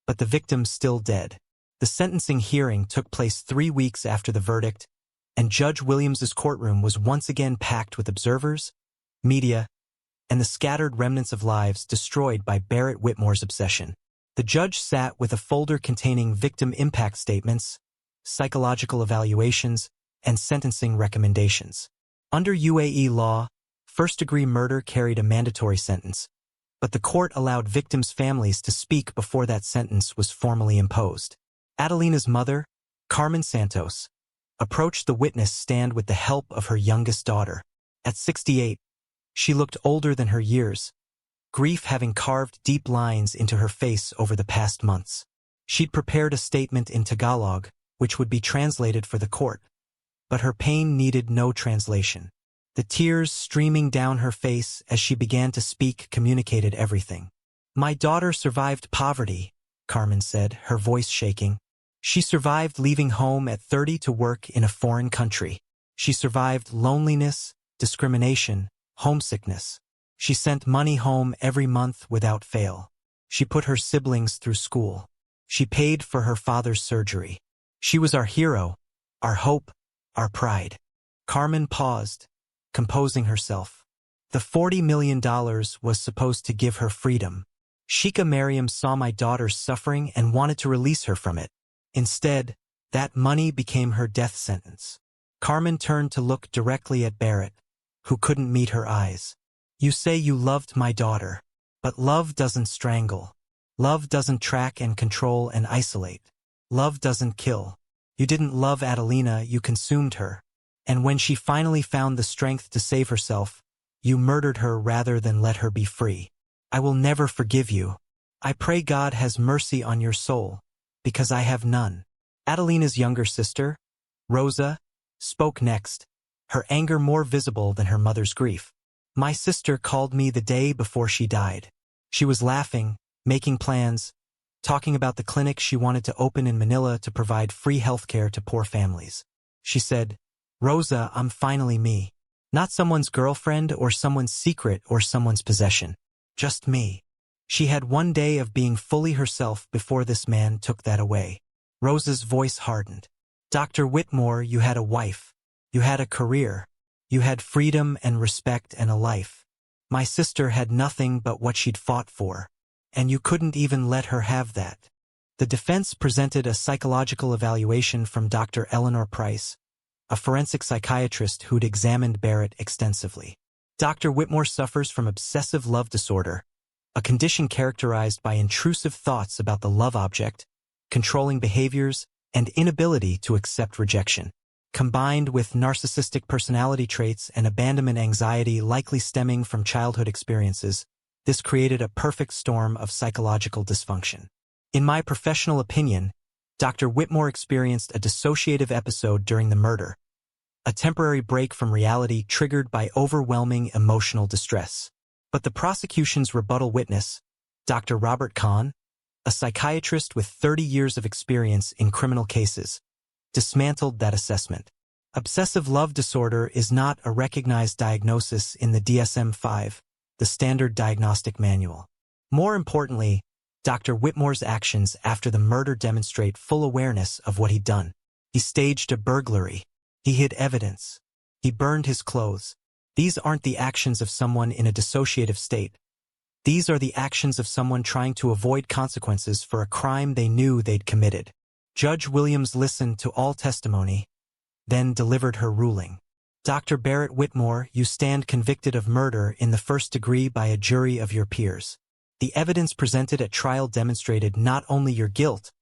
Speaker 1: but the victim still dead. The sentencing hearing took place 3 weeks after the verdict, and Judge Williams's courtroom was once again packed with observers, media, and the scattered remnants of lives destroyed by Barrett Whitmore's obsession. The judge sat with a folder containing victim impact statements, psychological evaluations, and sentencing recommendations. Under UAE law, first-degree murder carried a mandatory sentence, but the court allowed victims' families to speak before that sentence was formally imposed. Adelina's mother, Carmen Santos, approached the witness stand with the help of her youngest daughter. At 68, she looked older than her years, grief having carved deep lines into her face over the past months. She'd prepared a statement in Tagalog, which would be translated for the court, but her pain needed no translation. The tears streaming down her face as she began to speak communicated everything. "My daughter survived poverty," Carmen said, her voice shaking. "She survived leaving home at 30 to work in a foreign country. She survived loneliness, discrimination, homesickness. She sent money home every month without fail. She put her siblings through school. She paid for her father's surgery. She was our hero, our hope, our pride." Carmen paused, composing herself. The $40 million was supposed to give her freedom. Sheikha Mariam saw my daughter's suffering and wanted to release her from it. Instead, that money became her death sentence. Carmen turned to look directly at Barrett, who couldn't meet her eyes. "You say you loved my daughter, but love doesn't strangle. Love doesn't track and control and isolate. Love doesn't kill. You didn't love Adelina, you consumed her. And when she finally found the strength to save herself, you murdered her rather than let her be free. I will never forgive you. I pray God has mercy on your soul, because I have none." Adelina's younger sister, Rosa, spoke next, her anger more visible than her mother's grief. My sister called me the day before she died. She was laughing, making plans, talking about the clinic she wanted to open in Manila to provide free healthcare to poor families. She said, "Rosa, I'm finally me. Not someone's girlfriend or someone's secret or someone's possession. Just me." She had one day of being fully herself before this man took that away. Rosa's voice hardened. "Dr. Whitmore, you had a wife. You had a career. You had freedom and respect and a life. My sister had nothing but what she'd fought for. And you couldn't even let her have that." The defense presented a psychological evaluation from Dr. Eleanor Price, a forensic psychiatrist who'd examined Barrett extensively. Dr. Whitmore suffers from obsessive love disorder, a condition characterized by intrusive thoughts about the love object, controlling behaviors, and inability to accept rejection. Combined with narcissistic personality traits and abandonment anxiety likely stemming from childhood experiences, this created a perfect storm of psychological dysfunction. In my professional opinion, Dr. Whitmore experienced a dissociative episode during the murder, a temporary break from reality triggered by overwhelming emotional distress. But the prosecution's rebuttal witness, Dr. Robert Kahn, a psychiatrist with 30 years of experience in criminal cases, dismantled that assessment. Obsessive love disorder is not a recognized diagnosis in the DSM-5, the standard diagnostic manual. More importantly, Dr. Whitmore's actions after the murder demonstrate full awareness of what he'd done. He staged a burglary. He hid evidence. He burned his clothes. These aren't the actions of someone in a dissociative state. These are the actions of someone trying to avoid consequences for a crime they knew they'd committed. Judge Williams listened to all testimony, then delivered her ruling. "Dr. Barrett Whitmore, you stand convicted of murder in the first degree by a jury of your peers. The evidence presented at trial demonstrated not only your guilt,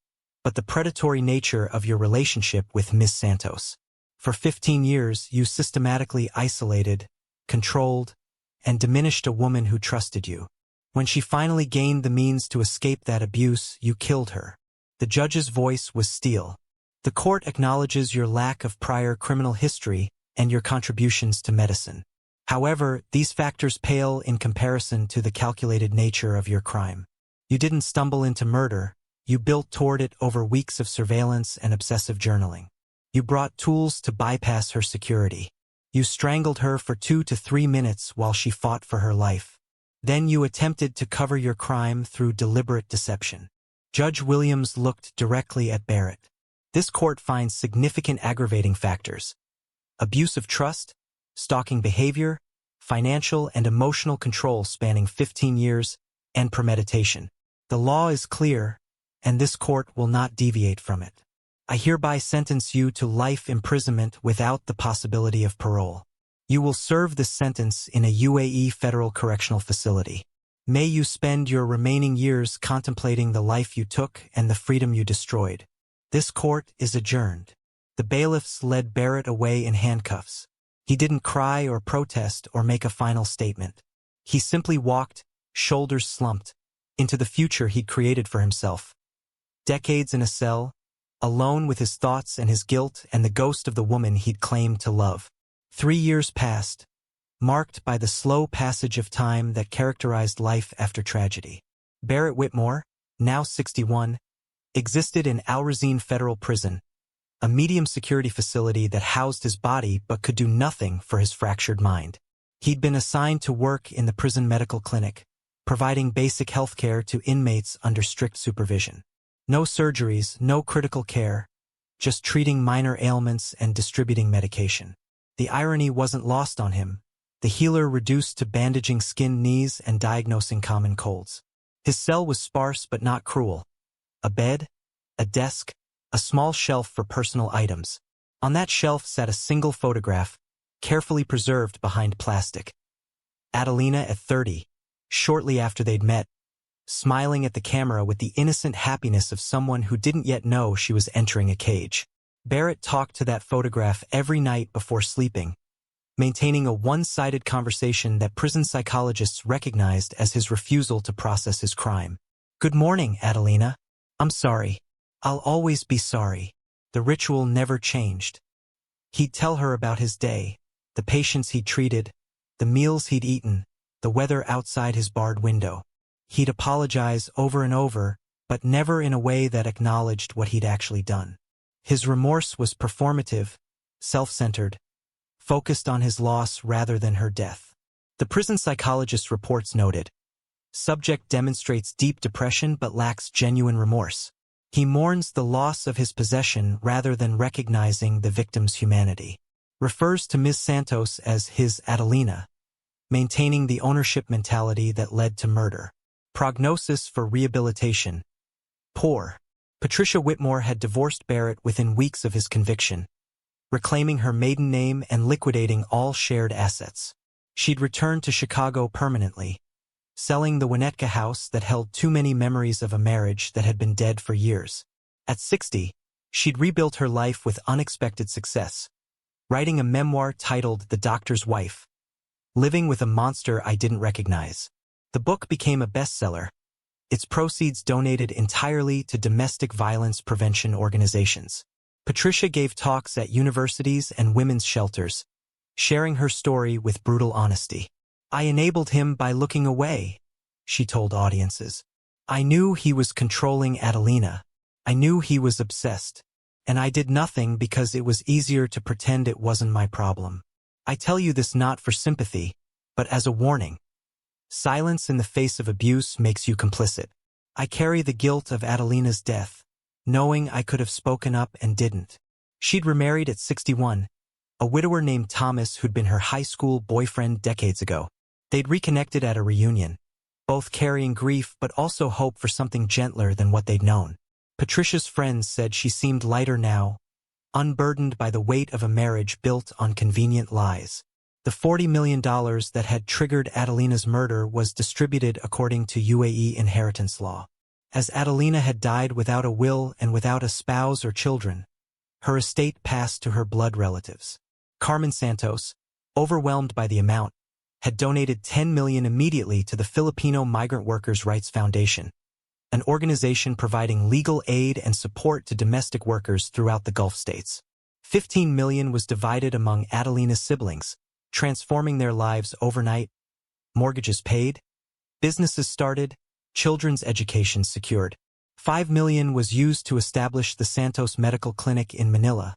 Speaker 1: but the predatory nature of your relationship with Miss Santos. For 15 years, you systematically isolated, controlled, and diminished a woman who trusted you. When she finally gained the means to escape that abuse, you killed her." The judge's voice was steel. "The court acknowledges your lack of prior criminal history and your contributions to medicine. However, these factors pale in comparison to the calculated nature of your crime. You didn't stumble into murder, you built toward it over weeks of surveillance and obsessive journaling. You brought tools to bypass her security. You strangled her for 2 to 3 minutes while she fought for her life. Then you attempted to cover your crime through deliberate deception." Judge Williams looked directly at Barrett. "This court finds significant aggravating factors: abuse of trust, stalking behavior, financial and emotional control spanning 15 years, and premeditation. The law is clear, and this court will not deviate from it. I hereby sentence you to life imprisonment without the possibility of parole. You will serve this sentence in a UAE federal correctional facility. May you spend your remaining years contemplating the life you took and the freedom you destroyed. This court is adjourned." The bailiffs led Barrett away in handcuffs. He didn't cry or protest or make a final statement. He simply walked, shoulders slumped, into the future he'd created for himself. Decades in a cell, alone with his thoughts and his guilt and the ghost of the woman he'd claimed to love. 3 years passed, marked by the slow passage of time that characterized life after tragedy. Barrett Whitmore, now 61, existed in Al Razeen Federal Prison, a medium-security facility that housed his body but could do nothing for his fractured mind. He'd been assigned to work in the prison medical clinic, providing basic health care to inmates under strict supervision. No surgeries, no critical care, just treating minor ailments and distributing medication. The irony wasn't lost on him. The healer reduced to bandaging skinned knees and diagnosing common colds. His cell was sparse but not cruel. A bed, a desk, a small shelf for personal items. On that shelf sat a single photograph, carefully preserved behind plastic. Adelina at 30, shortly after they'd met, smiling at the camera with the innocent happiness of someone who didn't yet know she was entering a cage. Barrett talked to that photograph every night before sleeping, maintaining a one-sided conversation that prison psychologists recognized as his refusal to process his crime. "Good morning, Adelina. I'm sorry. I'll always be sorry." The ritual never changed. He'd tell her about his day, the patients he'd treated, the meals he'd eaten, the weather outside his barred window. He'd apologize over and over, but never in a way that acknowledged what he'd actually done. His remorse was performative, self-centered, focused on his loss rather than her death. The prison psychologist's reports noted, subject demonstrates deep depression but lacks genuine remorse. He mourns the loss of his possession rather than recognizing the victim's humanity. Refers to Ms. Santos as his Adelina, maintaining the ownership mentality that led to murder. Prognosis for rehabilitation. Poor. Patricia Whitmore had divorced Barrett within weeks of his conviction, reclaiming her maiden name and liquidating all shared assets. She'd returned to Chicago permanently, selling the Winnetka house that held too many memories of a marriage that had been dead for years. At 60, she'd rebuilt her life with unexpected success, writing a memoir titled The Doctor's Wife, Living with a Monster I Didn't Recognize. The book became a bestseller, its proceeds donated entirely to domestic violence prevention organizations. Patricia gave talks at universities and women's shelters, sharing her story with brutal honesty. I enabled him by looking away, she told audiences. I knew he was controlling Adelina. I knew he was obsessed. And I did nothing because it was easier to pretend it wasn't my problem. I tell you this not for sympathy, but as a warning. Silence in the face of abuse makes you complicit. I carry the guilt of Adelina's death, knowing I could have spoken up and didn't. She'd remarried at 61, a widower named Thomas who'd been her high school boyfriend decades ago. They'd reconnected at a reunion, both carrying grief but also hope for something gentler than what they'd known. Patricia's friends said she seemed lighter now, unburdened by the weight of a marriage built on convenient lies. The $40 million that had triggered Adelina's murder was distributed according to UAE inheritance law. As Adelina had died without a will and without a spouse or children, her estate passed to her blood relatives. Carmen Santos, overwhelmed by the amount, had donated $10 million immediately to the Filipino Migrant Workers' Rights Foundation, an organization providing legal aid and support to domestic workers throughout the Gulf states. $15 million was divided among Adelina's siblings, transforming their lives overnight. Mortgages paid, businesses started, children's education secured. $5 million was used to establish the Santos Medical Clinic in Manila,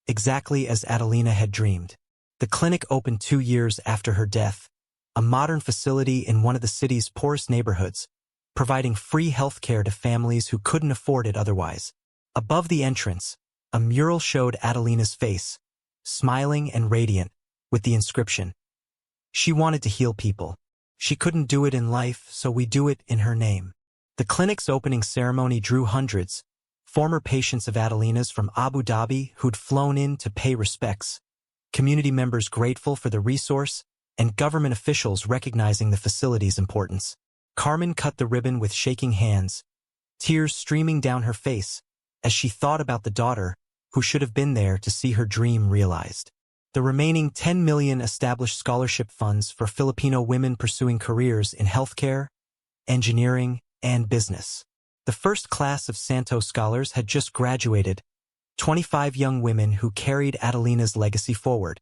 Speaker 1: exactly as Adelina had dreamed. The clinic opened 2 years after her death, a modern facility in one of the city's poorest neighborhoods, providing free health care to families who couldn't afford it otherwise. Above the entrance, a mural showed Adelina's face, smiling and radiant, with the inscription, "She wanted to heal people. She couldn't do it in life, so we do it in her name." The clinic's opening ceremony drew hundreds, former patients of Adelina's from Abu Dhabi who'd flown in to pay respects, community members grateful for the resource, and government officials recognizing the facility's importance. Carmen cut the ribbon with shaking hands, tears streaming down her face, as she thought about the daughter who should have been there to see her dream realized. The remaining $10 million established scholarship funds for Filipino women pursuing careers in healthcare, engineering, and business. The first class of Santos scholars had just graduated, 25 young women who carried Adelina's legacy forward,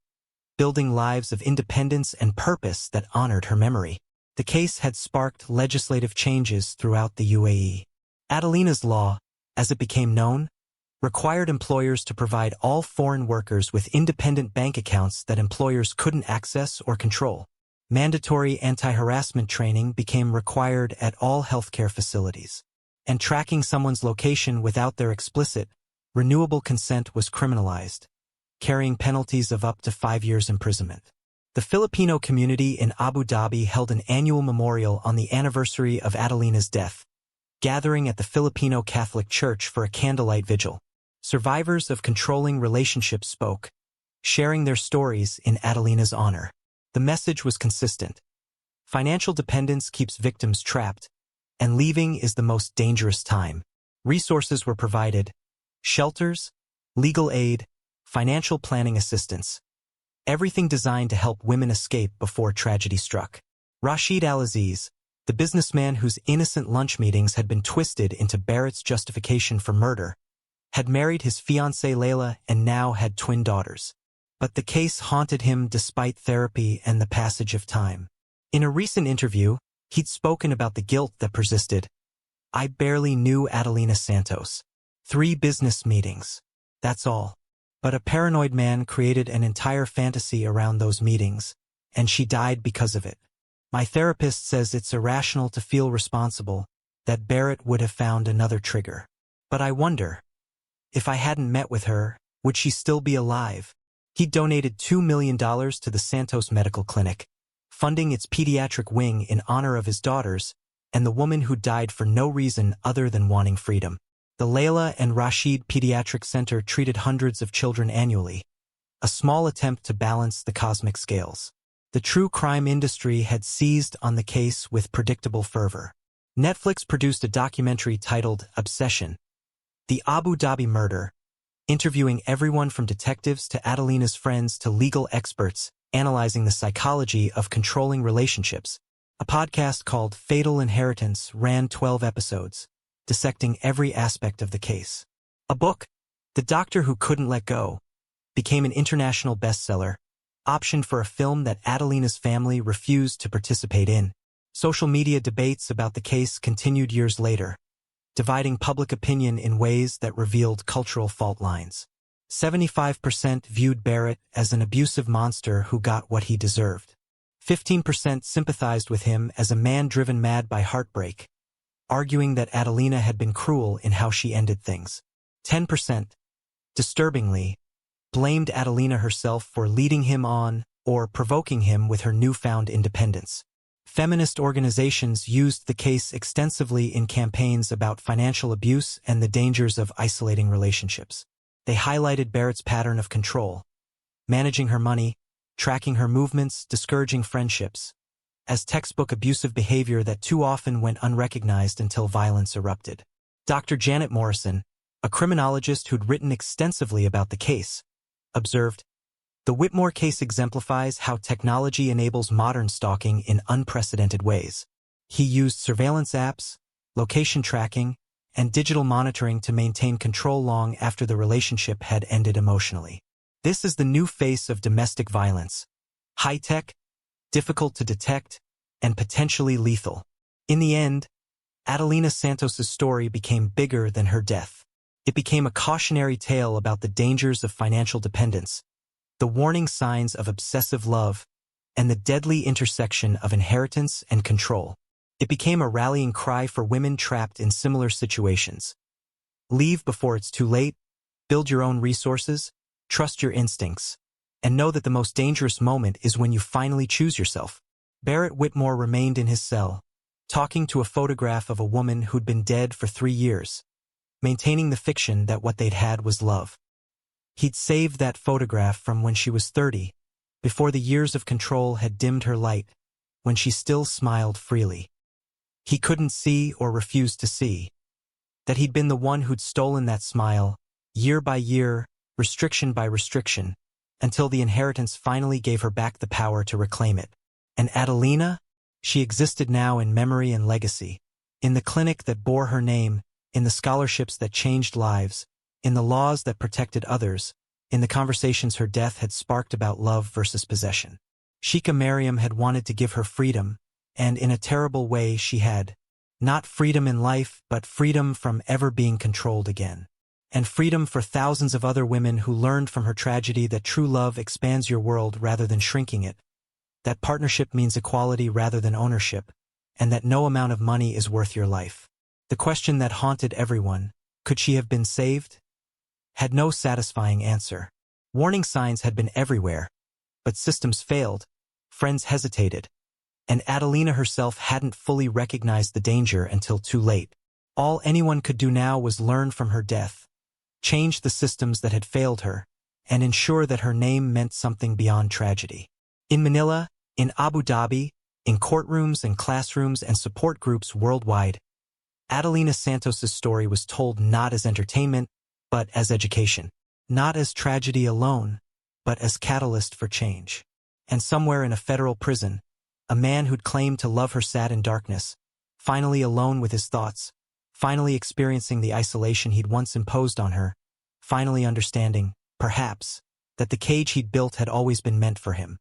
Speaker 1: building lives of independence and purpose that honored her memory. The case had sparked legislative changes throughout the UAE. Adelina's law, as it became known, required employers to provide all foreign workers with independent bank accounts that employers couldn't access or control. Mandatory anti-harassment training became required at all healthcare facilities, and tracking someone's location without their explicit, renewable consent was criminalized, carrying penalties of up to 5 years imprisonment. The Filipino community in Abu Dhabi held an annual memorial on the anniversary of Adelina's death, gathering at the Filipino Catholic Church for a candlelight vigil. Survivors of controlling relationships spoke, sharing their stories in Adelina's honor. The message was consistent. Financial dependence keeps victims trapped, and leaving is the most dangerous time. Resources were provided: shelters, legal aid, financial planning assistance. Everything designed to help women escape before tragedy struck. Rashid Al-Aziz, the businessman whose innocent lunch meetings had been twisted into Barrett's justification for murder, had married his fiancée Layla and now had twin daughters. but the case haunted him despite therapy and the passage of time. In a recent interview, he'd spoken about the guilt that persisted. "I barely knew Adelina Santos. 3 business meetings. That's all. But a paranoid man created an entire fantasy around those meetings, and she died because of it. My therapist says it's irrational to feel responsible, that Barrett would have found another trigger. But I wonder, if I hadn't met with her, would she still be alive?" He donated $2 million to the Santos Medical Clinic, funding its pediatric wing in honor of his daughters and the woman who died for no reason other than wanting freedom. The Layla and Rashid Pediatric Center treated hundreds of children annually, a small attempt to balance the cosmic scales. The true crime industry had seized on the case with predictable fervor. Netflix produced a documentary titled Obsession, The Abu Dhabi Murder, interviewing everyone from detectives to Adelina's friends to legal experts, analyzing the psychology of controlling relationships. A podcast called Fatal Inheritance ran 12 episodes, dissecting every aspect of the case. A book, The Doctor Who Couldn't Let Go, became an international bestseller, optioned for a film that Adelina's family refused to participate in. Social media debates about the case continued years later, dividing public opinion in ways that revealed cultural fault lines. 75% viewed Barrett as an abusive monster who got what he deserved. 15% sympathized with him as a man driven mad by heartbreak, arguing that Adelina had been cruel in how she ended things. 10%, disturbingly, blamed Adelina herself for leading him on or provoking him with her newfound independence. Feminist organizations used the case extensively in campaigns about financial abuse and the dangers of isolating relationships. They highlighted Barrett's pattern of control, managing her money, tracking her movements, discouraging friendships, as textbook abusive behavior that too often went unrecognized until violence erupted. Dr. Janet Morrison, a criminologist who'd written extensively about the case, observed, "The Whitmore case exemplifies how technology enables modern stalking in unprecedented ways. He used surveillance apps, location tracking, and digital monitoring to maintain control long after the relationship had ended emotionally. This is the new face of domestic violence. High-tech, difficult to detect, and potentially lethal." In the end, Adelina Santos's story became bigger than her death. It became a cautionary tale about the dangers of financial dependence, the warning signs of obsessive love, and the deadly intersection of inheritance and control. It became a rallying cry for women trapped in similar situations. Leave before it's too late, build your own resources, trust your instincts, and know that the most dangerous moment is when you finally choose yourself. Barrett Whitmore remained in his cell, talking to a photograph of a woman who'd been dead for 3 years, maintaining the fiction that what they'd had was love. He'd saved that photograph from when she was 30, before the years of control had dimmed her light, when she still smiled freely. He couldn't see or refuse to see that he'd been the one who'd stolen that smile, year by year, restriction by restriction, until the inheritance finally gave her back the power to reclaim it. And Adelina? She existed now in memory and legacy, in the clinic that bore her name, in the scholarships that changed lives, in the laws that protected others, in the conversations her death had sparked about love versus possession. Sheikha Mariam had wanted to give her freedom, and in a terrible way she had. Not freedom in life, but freedom from ever being controlled again. And freedom for thousands of other women who learned from her tragedy that true love expands your world rather than shrinking it, that partnership means equality rather than ownership, and that no amount of money is worth your life. The question that haunted everyone, could she have been saved? Had no satisfying answer. Warning signs had been everywhere, but systems failed, friends hesitated, and Adelina herself hadn't fully recognized the danger until too late. All anyone could do now was learn from her death, change the systems that had failed her, and ensure that her name meant something beyond tragedy. In Manila, in Abu Dhabi, in courtrooms and classrooms and support groups worldwide, Adelina Santos's story was told not as entertainment, but as education. Not as tragedy alone, but as catalyst for change. And somewhere in a federal prison, a man who'd claimed to love her sat in darkness, finally alone with his thoughts, finally experiencing the isolation he'd once imposed on her, finally understanding, perhaps, that the cage he'd built had always been meant for him.